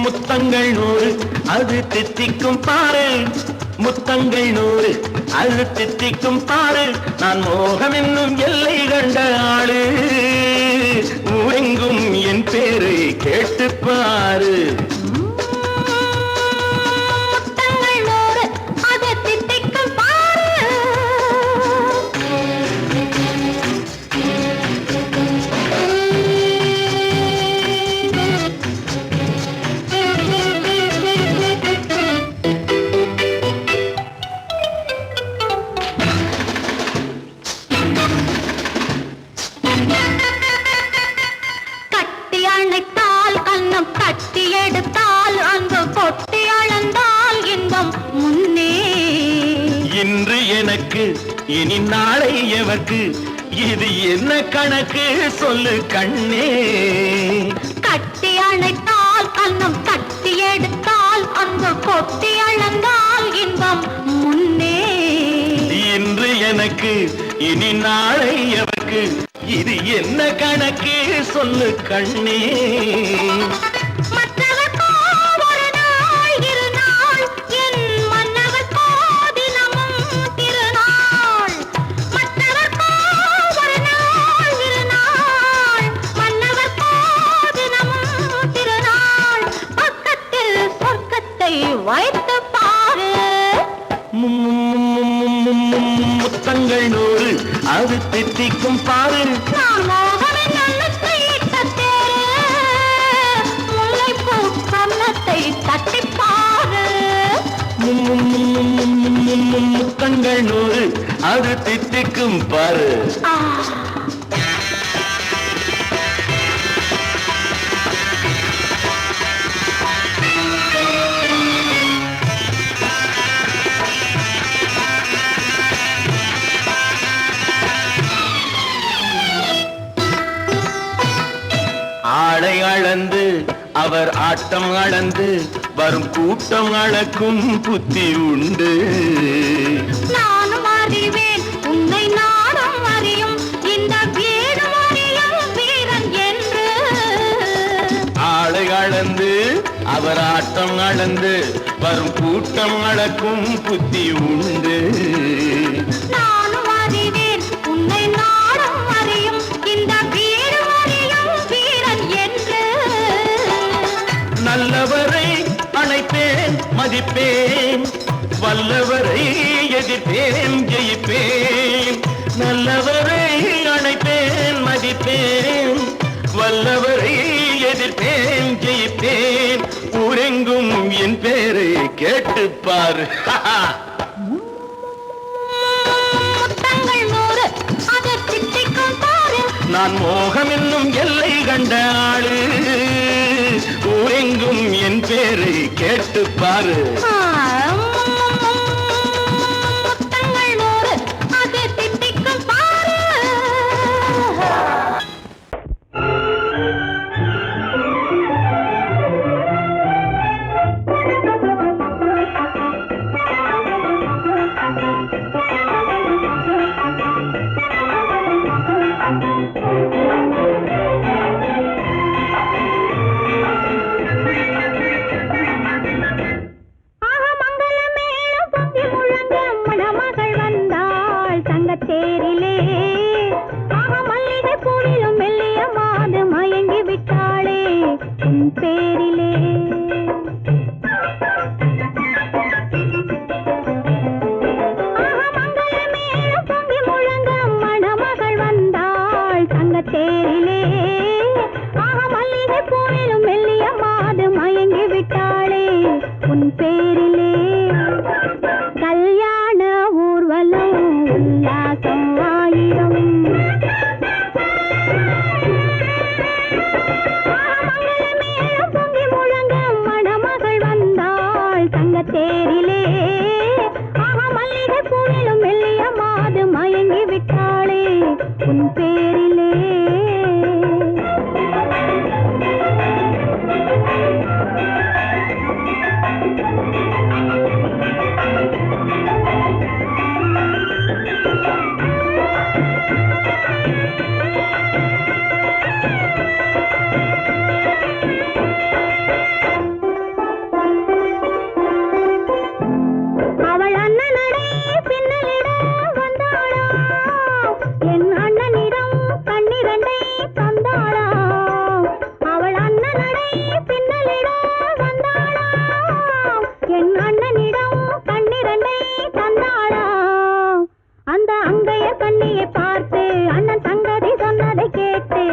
முத்தங்கள் 100 அது தித்திக்கும் பாரு. முத்தங்கள் 100 அது தித்திக்கும் பாரு. நான் மோகம் என்னும் எல்லை கண்ட ஆளு. ஊரெங்கும் என் பேரை கேட்டு பாரு. எனக்கு இனி நாளை எவர்க்கு இது என்ன கணக்கு சொல்லு கண்ணே கட்டி அணைத்தால் கண்ணம் கட்டி எடுத்தால் அந்த கொட்டி அளந்தால் இன்பம் முன்னே இன்று எனக்கு இனி நாளை எவர்க்கு இது என்ன கணக்கு சொல்லு கண்ணே மற்றவர்க்கோ ஒரு நாள் இரு நாள் என் மன்னவர்க்கோ தினமும் திருநாள் மற்றவர்க்கோ ஒரு நாள் இரு நாள் மன்னவர்க்கோ தினமும் திருநாள் பக்கத்தில் சொர்க்கத்தை வைத்து பாரு முத்தங்கள் நூறு அது தித்திக்கும் பாரு நான் மோகனின் நல்லத்தை இட்ட தேரு முல்லைப்பூ கன்னத்தை தட்டிப் பாரு முத்தங்கள் நூறு அது தித்திக்கும் பாரு ஆ ஆளை அளந்து அவர் ஆட்டம் அளந்து வரும் கூட்டம் அளக்கும் புத்தி உண்டு நானும் அறிவேன் உன்னை நாடும் அறியும் இந்த வீடும் அறியும் வீரன் என்று ஆளை அளந்து அவர் ஆட்டம் அளந்து வரும் கூட்டம் அளக்கும் புத்தி உண்டு நானும் அறிவேன் உன்னை நாடும் அறியும் இந்த வீடும் அறியும் வீரன் என்று நல்லவரை அணைப்பேன் மதிப்பேன் வல்லவரை எதிர்ப்பேன் ஜெயிப்பேன் நல்லவரை அணைப்பேன் மதிப்பேன் வல்லவரை எதிர்ப்பேன் ஜெயிப்பேன் ஊரெங்கும் என் பேரை கேட்டுப்பார் முத்தங்கள் நூறு அதை திட்டிக்கும் பாரு நான் மோகம் என்னும் எல்லை கண்ட ஆளு ஊரெங்கும் என் பேரை கேட்டுப்பாரு முத்தங்கள் நூறு அதை திட்டிக்கும் பாரு தேரிலே ஆக மல்லிகை பூவிலும் மெல்லிய மாது மயங்கி விட்டாளே உன் பேரிலே ஆக மங்கள மேளம் பொங்கி முழங்க மணமகள் வந்தாள் தங்க தேரிலே ஆக மல்லிகை பூவிலும் மெல்லிய மாது மயங்கி விட்டாளே உன் பேரிலே கல்யாண ஊர்வலம் உல்லாசம் ஆயிரம் மேளம் பொங்கி முழங்க மணமகள் வந்தாள் தங்க தேரிலே ஆக மல்லிகை பூவிலும் மெல்லிய மாது மயங்கி விட்டாளே உன் பேரிலே அவள் அண்ணனடே பின்னலிட வந்தாளா என் அண்ணனிடம் கண்ணிரண்டை தந்தாளா அவள் அண்ணனடே பின்னலிட வந்தாளா என் அண்ணனிடம் கண்ணிரண்டை தந்தாளா அந்த அங்கைய கண்ணியை பார்த்து அண்ணன் சங்கதி சொன்னதை கேட்டு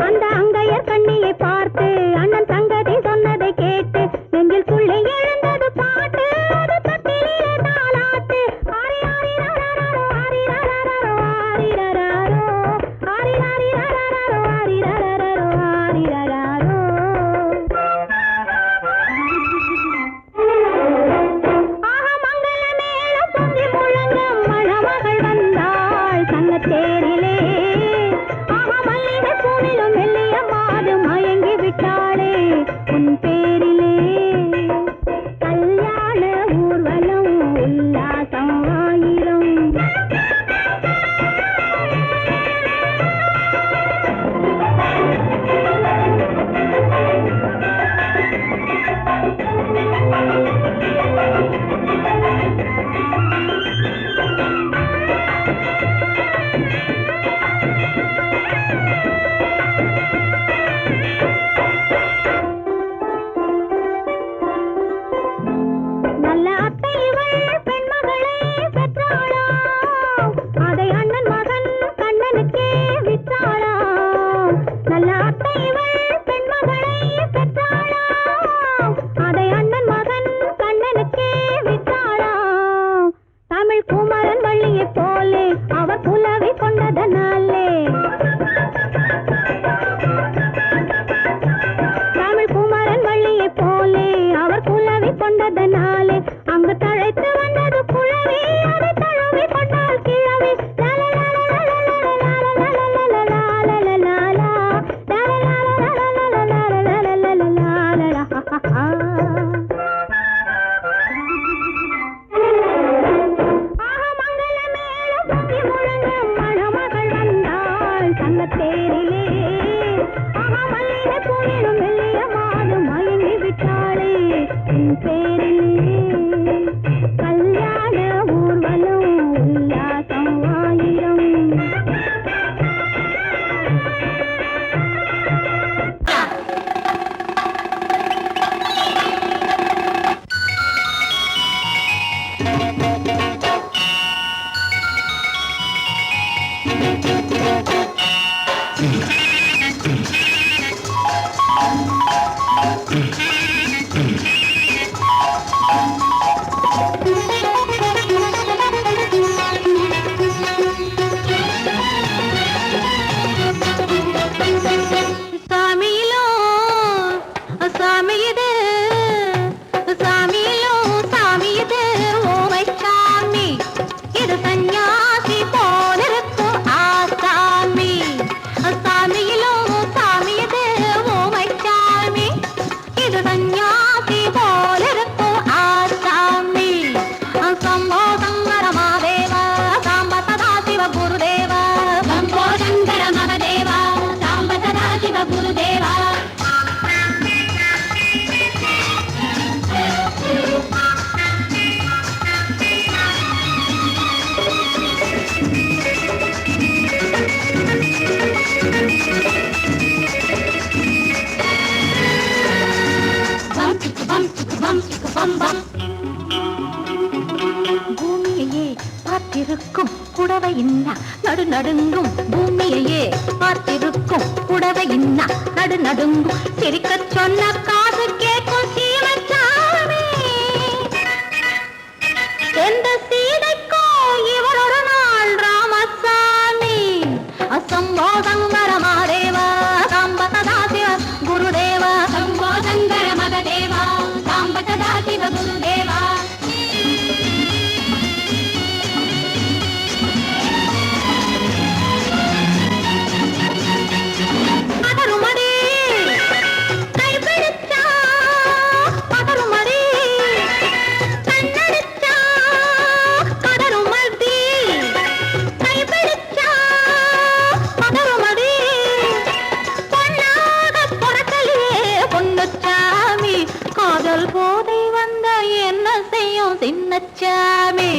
அந்த அங்கையர் கண்ணியை பார்த்து அண்ணன் சங்கதி சொன்னதை கேட்டு நெஞ்சில் புள்ளை எழுந்தது பாட்டு அது தட்டிலே தாலாட்டு ஆரி ஆரி ரரரரோ ஆரி ரரரரோ ஆரி ரரரோ ஆரி ஆரி ரரரரோ ஆரி ரரரரோ ஆரி ரரரோ பூமியையே பார்த்திருக்கும் புடவை இன்னா நடு நடுங்கும் பூமியையே பார்த்திருக்கும் புடவை இன்னா நடு நடுங்கும் சிரிக்க சொன்ன காது கேட்கும் சீமச்சாமி எந்த சீதைக்கோ இவளொரு நாள் ராமசாமி அசம்போதங்கர மாதேவா சாம்பதா சிவ குருதேவா சம்போதங்கர மகதேவா சாம்பதா சிவ குருதேவா போதை வந்த என்ன செய்யும் சின்னச்சாமி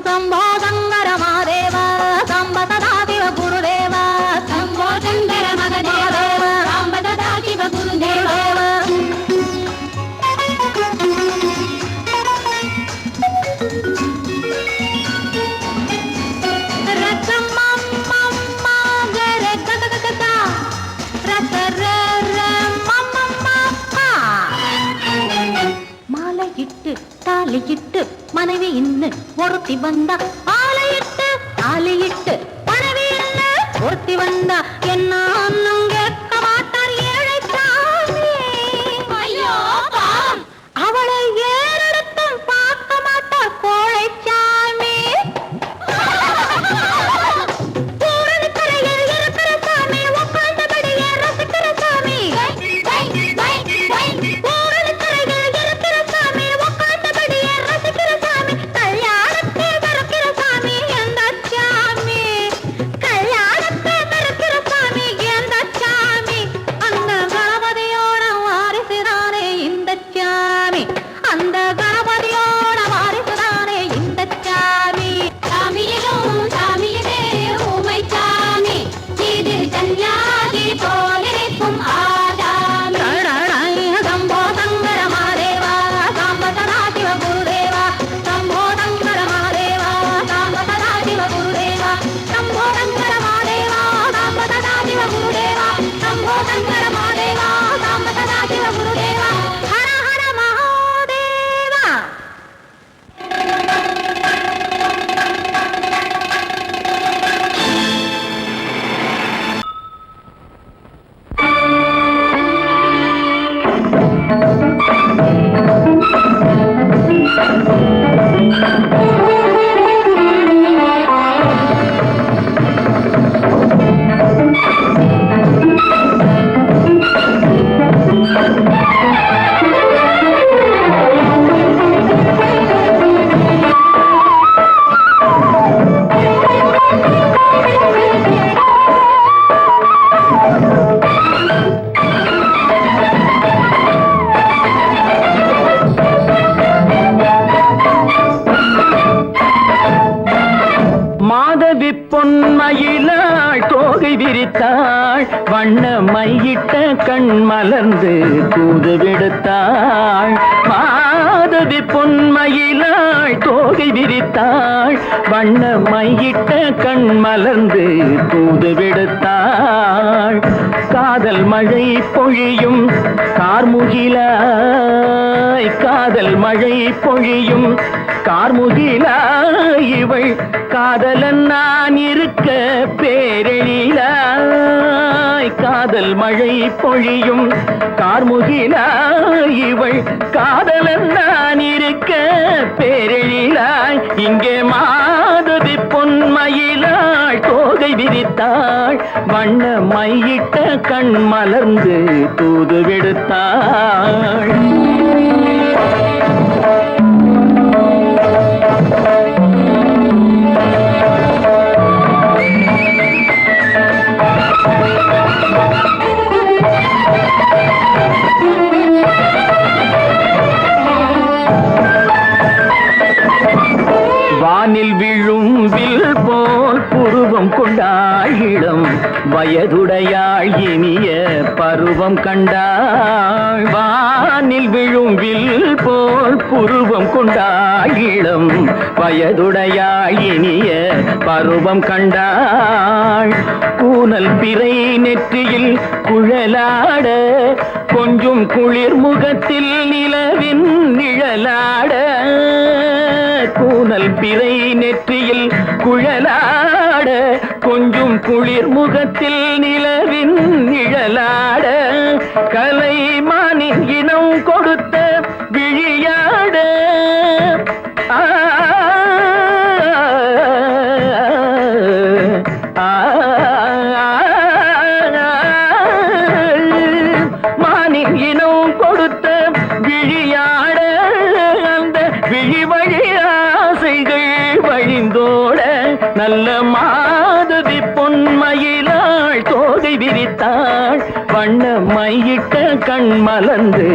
சம்போதங்கர மாதேவா சாம்பதா சிவ குருதேவா சம்போதங்கர மகதேவா சாம்பதா சிவ குருதேவா தாலியிட்டு மனைவி இன்னு ஒருத்தி வந்தா ஆலையிட்டு தாலியிட்டு மனைவி இன்னு ஒருத்தி வந்தா என்ன அண்ணன் கேட்க மாட்டார் ஏழைச்சாமி ஐயோ அவளை ஏறெடுத்தும் பார்க்க மாட்டார் கோழைச்சாமி கரையில் இருக்கிற சாமி உட்கார்ந்தபடியே ரசிக்கிற சாமி பொன்மயிலாள் தோகை விரித்தாள் வண்ண மையிட்ட கண் மலர்ந்து தூது விடுத்தாள் மாதவி பொன்மயிலாள் தோகை விரித்தாள் வண்ண மையிட்ட கண் மலர்ந்து தூது விடுத்தாள் காதல் மழை பொழியும் கார்முகிலாய் காதல் மழை பொழியும் கார்முகிலாய் இவள் காதலன் நான் இருக்க பேரெழிலாய் காதல் மழை பொழியும் கார்முகிலாய் இவள் காதலன் நான் இருக்க பேரெழிலாய் இங்கே மாதவி பொன்மயிலாள் தோகை விரித்தாள் வண்ண மையிட்ட கண் மலர்ந்து தூது விடுத்தாள் வானில் விழும் வில் போல் புருவம் கொண்டாள் இளம் வயதுடையாள் இனிய பருவம் கண்டாள் வானில் விழும் வில் போல் புருவம் கொண்டாள் இளம் வயதுடையாள் இனிய பருவம் கண்டாள் கூனல் பிறை நெற்றியில் குழலாட கொஞ்சம் குளிர் முகத்தில் நிலவின் நிழலாட கூனல் பிறை நெற்றியில் குழலாட கொஞ்சம் குளிர் முகத்தில் நிலவின் நிழலாட கலைமானின் இனம் கொடுத்த விழியாட மானின் இனம் கொடுத்த விழியாட அந்த விழி வழி ஆசைகள் வழிந்தோட நல்ல மாதவி பொன்மயிலாள் தோகை விரித்தாள் வண்ண மையிட்ட கண் மலர்ந்து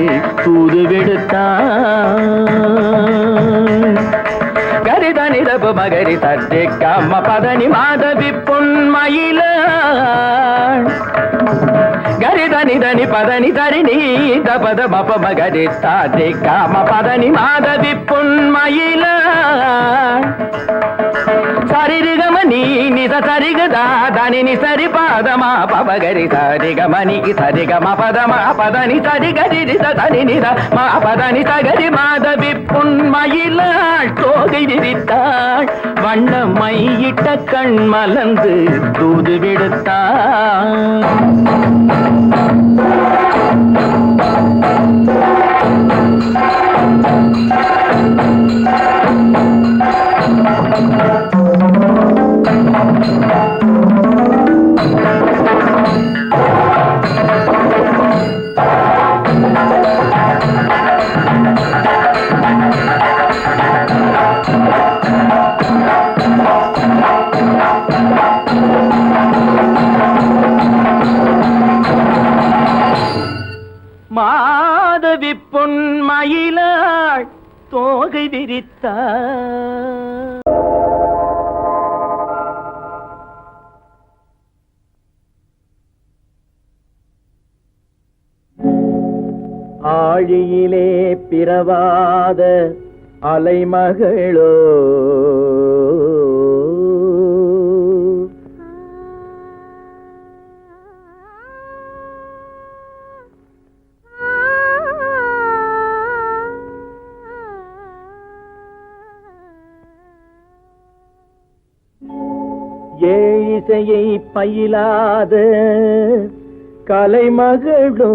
தூது விடுத்தாள் கரிதனி தபு மகரி தட்டி கம்ம பதனி மாதவி பொன்மயிலாள் கரிதனி தனி பதனி தரிணி தபத மப மகரி தாட்டி காம பதனி மாதவி பொன்மயிலாள் சரிகமணி நித சரிகதா தனி நி சரி பாதமா பவகரி சரிகமணி சரிகம பதமா பதனி சரிகரி தனி நித மா பதனி சகரி மாதவி பொன்மயிலாள் தோகை விரித்தாள் வண்ண மையிட்ட கண் மலர்ந்து தூது விடுத்தாள் மாதவி பொன்மயிலாள் தோகை விரித்தாள் ஆழியிலே பிறவாத அலைமகளோ ஏழிசையை பயிலாத கலைமகளோ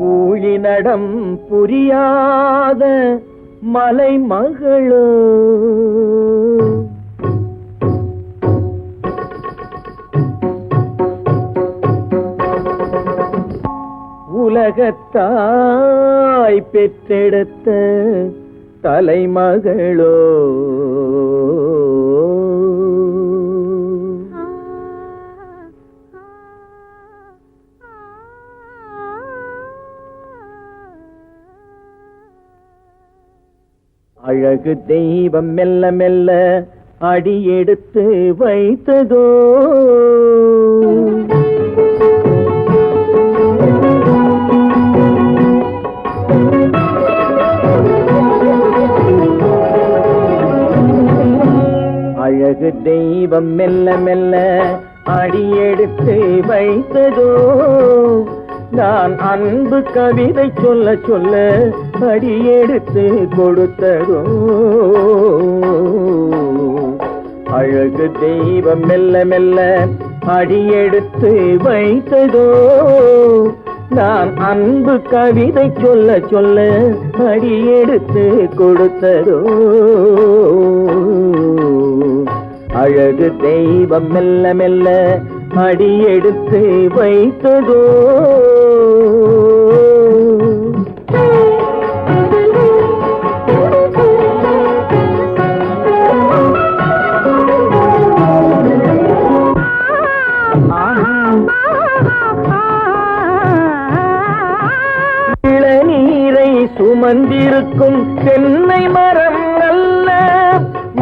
ஊழிநடம் புரியாத மலைமகளோ உலகத்தாய் பெற்றெடுத்த தலைமகளோ அழகு தெய்வம் மெல்ல மெல்ல அடியெடுத்து வைத்ததோ அழகு தெய்வம் மெல்ல மெல்ல அடியெடுத்து வைத்ததோ நான் அன்பு கவிதை சொல்ல சொல்ல அடியெடுத்து கொடுத்ததோ அழகு தெய்வம் மெல்ல மெல்ல அடியெடுத்து வைத்ததோ நான் அன்பு கவிதை சொல்ல சொல்ல அடியெடுத்து கொடுத்ததோ அழகு தெய்வம் மெல்ல மெல்ல அடியெடுத்து வைத்ததோ இளநீரை சுமந்திருக்கும் தென்னை மரம் அல்ல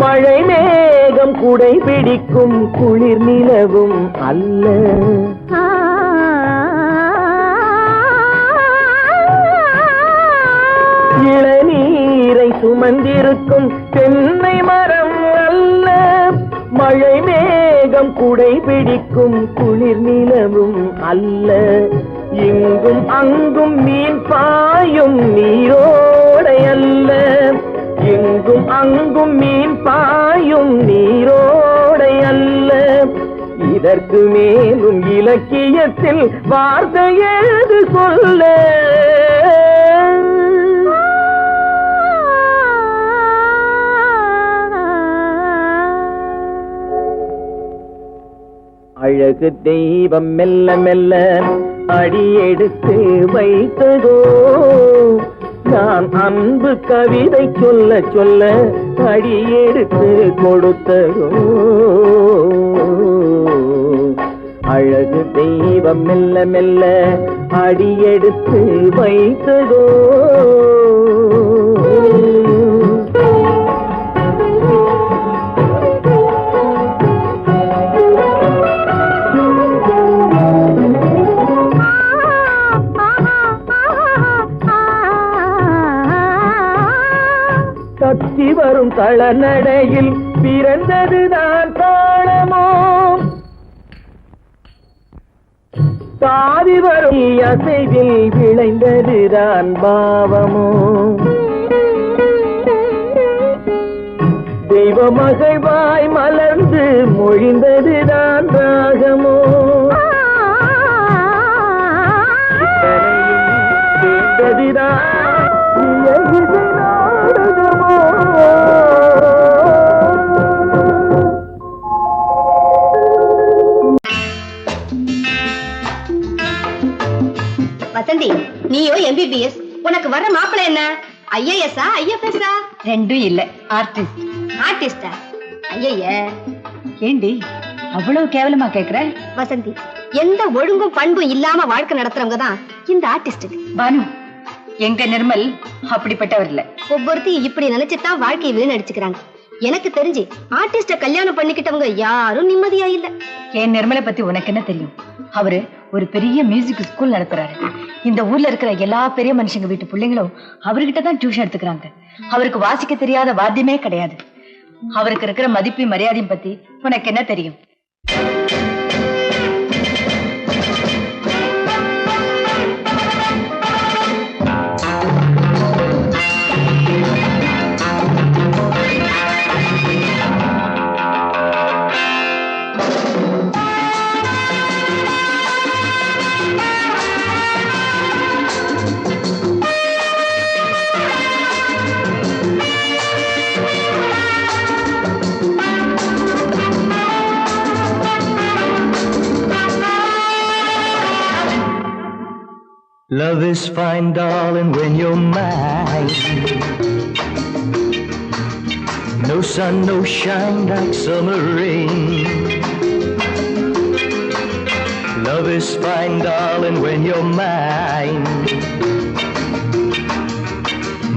மழை மேகம் குடை பிடிக்கும் குளிர் நிலவும் அல்ல இளநீரை சுமந்திருக்கும் தென்னை மரம் அல்ல மழை மேகம் குடை பிடிக்கும் குளிர் நிலவும் அல்ல இங்கும் அங்கும் மீன் பாயும் நீரோடை அல்ல எங்கும் அங்கும் மீன் பாயும் நீரோடை அல்ல இதற்கு மேலும் இலக்கியத்தில் வார்த்தை ஏது சொல்ல அழகு தெய்வம் மெல்ல மெல்ல அடியெடுத்து வைத்ததோ நான் அன்பு கவிதை சொல்ல சொல்ல அடியெடுத்து கொடுத்ததோ அழகு தெய்வம் மெல்ல மெல்ல அடியெடுத்து வைத்ததோ தத்தி வரும் தளநடையில் பிறந்ததுதான் தாளமோ தாவி வரும் அசைவில் விளைந்ததுதான் பாவமோ தெய்வ மகிழ்வாய் மலர்ந்து மொழிந்ததுதான் ராகமோ சேர்ந்ததுதான் வசந்தி நீயோ எம்பிபிஎஸ் உனக்கு வர்ற மாப்பிளை என்ன ஐஏஎஸ்ஆ ஐஎஃப்எஸ்ஆ ரெண்டும் இல்ல ஆர்டிஸ்ட். ஆர்டிஸ்டா ஐய ஏண்டி அவ்வளவு கேவலமா கேக்குற? வசந்தி எந்த ஒழுங்கும் பண்பும் இல்லாம வாழ்க்கை நடத்துறவங்க தான் இந்த ஆர்டிஸ்ட். பானு எங்க நிர்மல் அப்படிப்பட்டவர் இல்ல. ஒவ்வொருத்தையும் இப்படி நினைச்சுதான் வாழ்க்கையை வீணடிச்சுக்கிறாங்க. எனக்கு தெரிஞ்சு ஆர்டிஸ்ட கல்யாணம் பண்ணிக்கிட்டவங்க யாரும் நிம்மதியா இல்ல. என் நிர்மலை பத்தி உனக்கு என்ன தெரியும்? அவரு ஒரு பெரிய மியூசிக் ஸ்கூல் நடத்துறாரு. இந்த ஊர்ல இருக்கிற எல்லா பெரிய மனுஷங்க வீட்டு பிள்ளைங்களும் அவர்கிட்ட தான் டியூஷன் எடுத்துக்கிறாங்க. அவருக்கு வாசிக்க தெரியாத வாத்தியமே கிடையாது. அவருக்கு இருக்கிற மதிப்பு மரியாதையும் பத்தி உனக்கு என்ன தெரியும்? Love is fine, darling, when you're mine. No sun, no shine like summer rain. Love is fine, darling, when you're mine.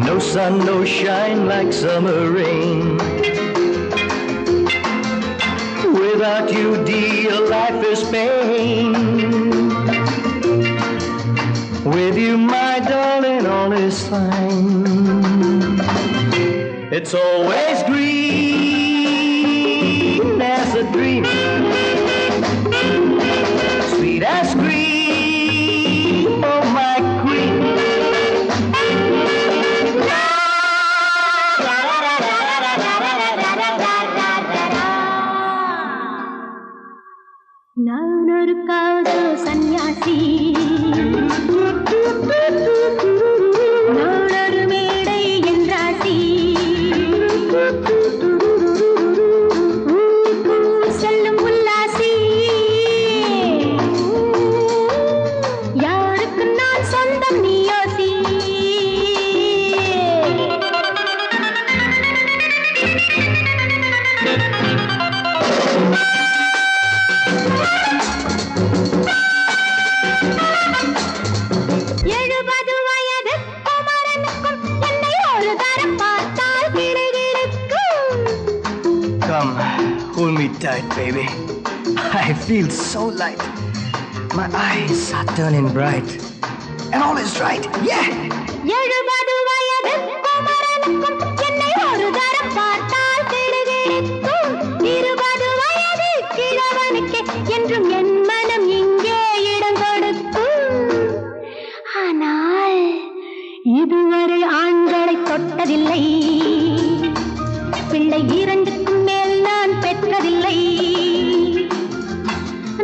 No sun, no shine like summer rain. Without you, dear, life is pain. With you, my darling, all is fine. It's always green dream. Sweet as cream, oh my queen. நான் ஒரு காதோ சன்னியாசி, நான் ஒரு மேடை என்றாசி, செல்லும் உல்லாசி, யாருக்கு நான் சொந்தம் நீ யோசி. Come, hold me tight, baby. I feel so light. My eyes are turning bright. And all is right, yeah! 70 வயது குமரனுக்கும் என்னை ஒரு தரம் பார்த்தால் கிடுகிடுக்கும். 20 வயது கிழவனுக்கு என்றும் என் மனம் இங்கே இடம் கொடுக்கும். ஆனால் இதுவரை ஆண்களை தொட்டதில்லை, பிள்ளை 2க்கும் மேல் நான் பெற்றதில்லை.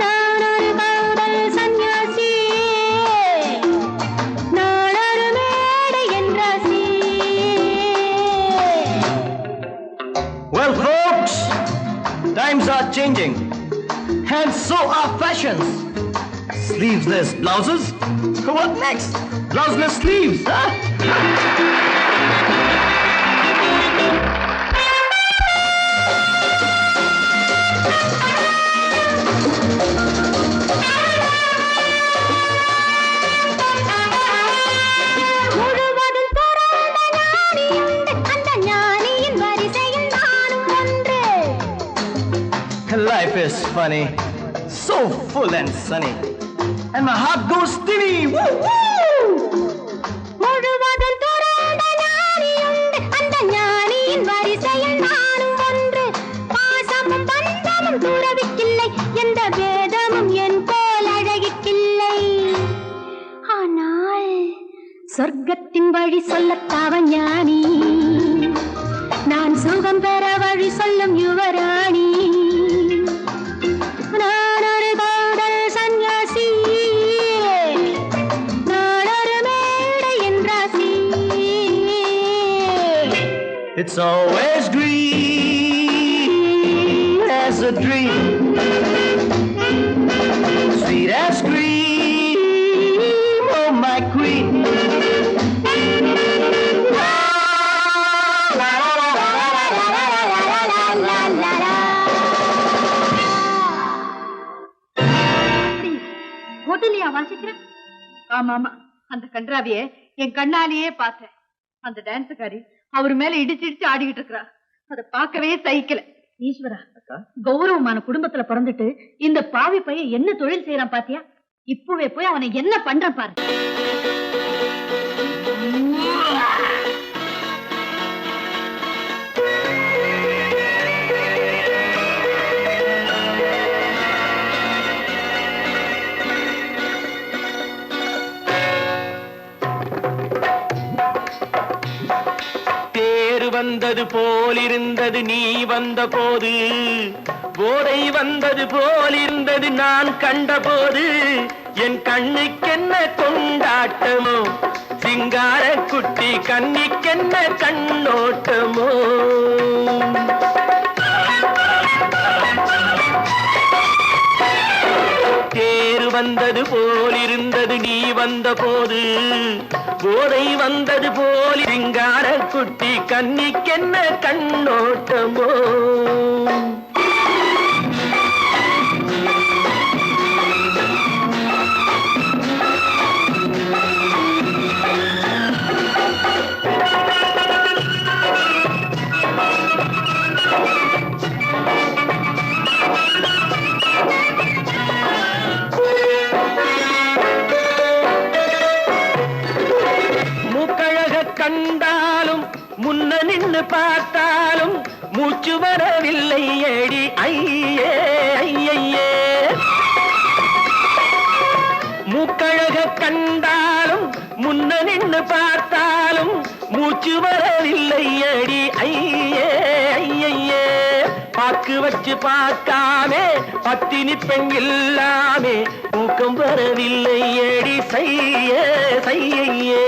நான் ஒரு காதல் சன்னியாசி, நான் ஒரு மேடை என்றாசி. Well, folks, times are changing. And so are fashions. Sleeveless blouses? What next? Blouseless sleeves, huh? முழுவதும் துறந்த ஞானியுண்டு, அந்த ஞானியின் வரிசையில் நானும் ஒன்று. Life is funny, so full and sunny. And my heart goes steady. Woo, woo! முழுவதும் துறந்த ஞானியுண்டு, அந்த ஞானியின் வரிசையில் நானும் ஒன்று. பாசமும் பந்தமும் துறவிக்கில்லை, எந்த வேதமும் என் போல் அழகிக்கில்லை. ஆனால் சொர்க்கத்தின் வழி சொல்லத்தாவ ஞானி, நான் சுகம் பெற வழி சொல்லும் யுவராணி. நான் ஒரு காதல் சன்னியாசி, நான் ஒரு மேடை என்றாசி. It's always green as a dream, sweet as cream, oh my queen. ஹோட்டலியா வாசிக்கிறேன்? ஆமா ஆமா, அந்த கன்றாவிய என் கண்ணாலேயே பார்த்தேன். அந்த டான்ஸுக்காரி அவர் மேல இடிச்சு இடிச்சு ஆடிக்கிட்டு இருக்கிறா. அதை பார்க்கவே சகிக்கல. ஈஸ்வரா, கௌரவமான குடும்பத்துல பிறந்துட்டு இந்த பாவி பையன் என்ன தொழில் செய்யறான் பாத்தியா? இப்பவே போய் அவனை என்ன பண்றான் பாரு. வந்தது போலிருந்தது நீ வந்த போது, போதை வந்தது போலிருந்தது நான் கண்டபோது, என் கண்ணுக்கென்ன கொண்டாட்டமோ, சிங்கார குட்டி கண்ணிக்கென்ன கண்ணோட்டமோ. தேர் வந்தது போலிருந்தது நீ வந்த போது, போதை வந்தது போல் சிங்கார குட்டி கண்ணிக்கென்ன கண்ணோட்டமோ. கண்டாலும் முன்ன முன்ன நின்னு பார்த்தாலும் மூச்சு வரவில்லை ஏடி ஐயே ஐயே. மூக்கழக கண்டாலும் முன்ன நின்னு பார்த்தாலும் மூச்சு வரவில்லை அடி ஐயே ஐயே. பாக்கு வச்சு பார்க்காமே பத்தினி பெண் இல்லாமே தூக்கம் வரவில்லை அடி செய்யே செய்யே.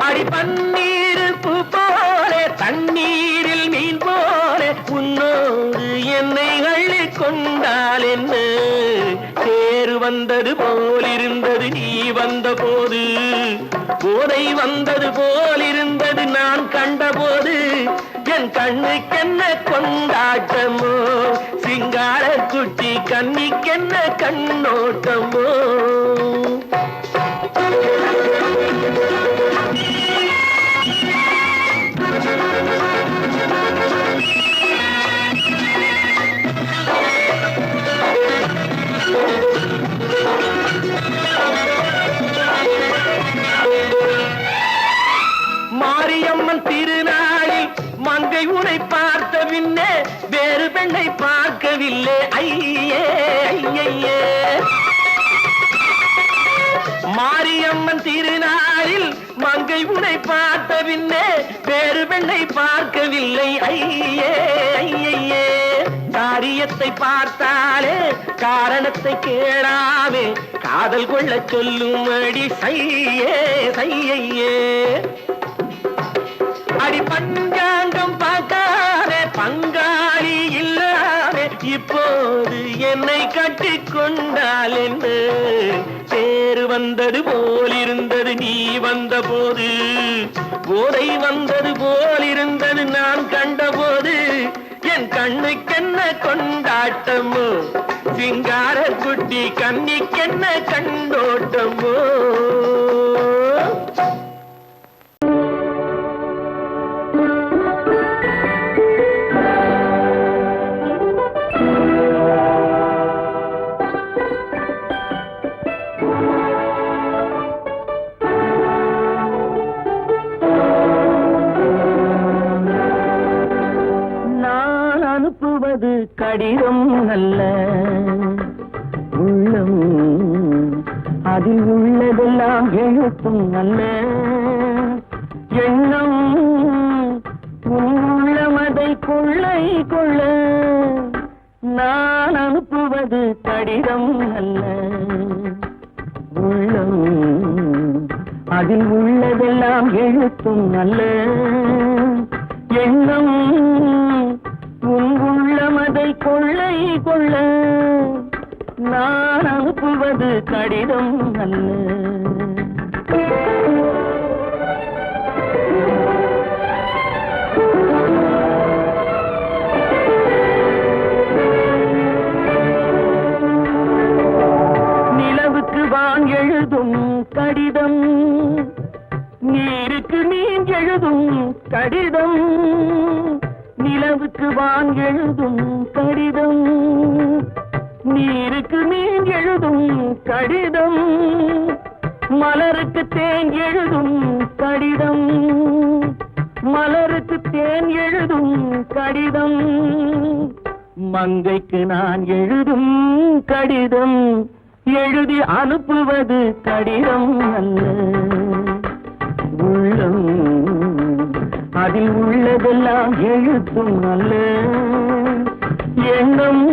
அடி பன்னீர் பூ போல தண்ணீரில் மீன் போல உன்னோடு என்னை அள்ளி கொண்டால் என்ன தேர் வந்தது போலிருந்தது நீ வந்த போது போதை வந்தது போலிருந்தது நான் கண்டபோது என் கண்ணுக்கென்ன கொண்டாட்டமோ சிங்கார குட்டி கண்ணிக்கென்ன கண்ணோட்டமோ. மாரியம்மன் திருநாளில் மங்கை உனை பார்த்த பின்னே வேறு பெண்ணை பார்க்கவில்லை ஐயே ஐயே. மாரியம்மன் திருநாளில் மங்கை உனை பார்த்த பின்னே வேறு பெண்ணை பார்க்கவில்லை ஐயே ஐயே. காரியத்தை பார்த்தாலே காரணத்தை கேளாமே காதல் கொள்ள சொல்லும் அடி செய்யே செய்யே. அடி பஞ்சாங்கம் பார்க்காதே பங்காளி இல்லாதே இப்போது என்னை கட்டி கொண்டால் என்று தேர் வந்தது போலிருந்தது நீ வந்த போது போதை வந்தது போலிருந்தது நான் கண்டபோது என் கண்ணுக்கென்ன கொண்டாட்டமோ சிங்கார குட்டி கண்ணிக்கென்ன கண்டோட்டமோ. கடிதம் அல்ல உள்ளம் அதில் உள்ளதெல்லாம் எழுத்தும் அல்ல எண்ணம் உள்ளமதை கொள்ளை கொள்ள நான் அனுப்புவது கடிதம் அல்ல உள்ளம் அதில் உள்ளதெல்லாம் எழுத்தும் அல்ல எண்ணம் உள்ளமதை கொள்ளை கொள்ள நான் அனுப்புவது கடிதம் அல்ல. நிலவுக்கு வான் எழுதும் கடிதம் நீருக்கு நீன் எழுதும் கடிதம் நிலவுக்கு வான் எழுதும் கடிதம் நீருக்கு நீன் எழுதும் கடிதம் மலருக்கு தேன் எழுதும் கடிதம் மலருக்கு தேன் எழுதும் கடிதம் மங்கைக்கு நான் எழுதும் கடிதம் எழுதி அனுப்புவது கடிதம் அல்ல உள்ளம் அதில் உள்ளதெல்லாம் எழுத்தும் அல்ல எண்ணம்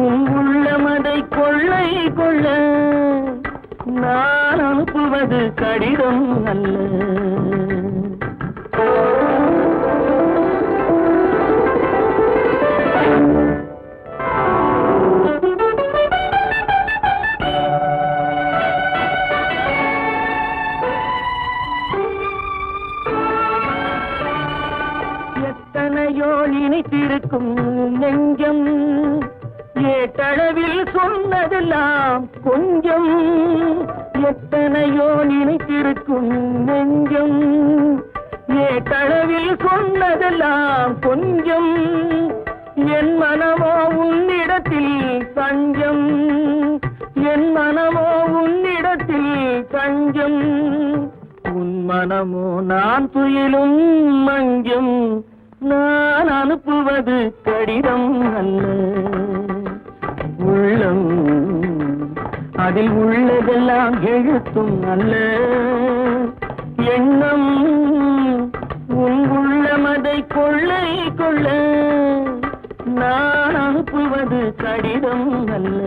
உள்ளமதை கொள்ளை கொள்ள நான் அனுப்புவது கடிதம் அல்ல. எத்தனையோ நினைத்திருக்கும் நெஞ்சம் ஏட்டளவில் சொன்னதெல்லாம் கொஞ்சம் எத்தனையோ நினைத்திருக்கும் நெஞ்சம் ஏட்டளவில் சொன்னதெல்லாம் கொஞ்சம் என் மனமோ உன்னிடத்தில் தஞ்சம் என் மனமோ உன்னிடத்தில் தஞ்சம் உன் மனமோ நான் துயிலும் மஞ்சம், நான் அனுப்புவது கடிதம் அல்ல. உள்ளம் அதில் உள்ளதெல்லாம் எழுத்தும் அல்ல. எண்ணம் உன் உள்ளமதை கொள்ளை கொள்ள, நான் அனுப்புவது கடிதம் அல்ல.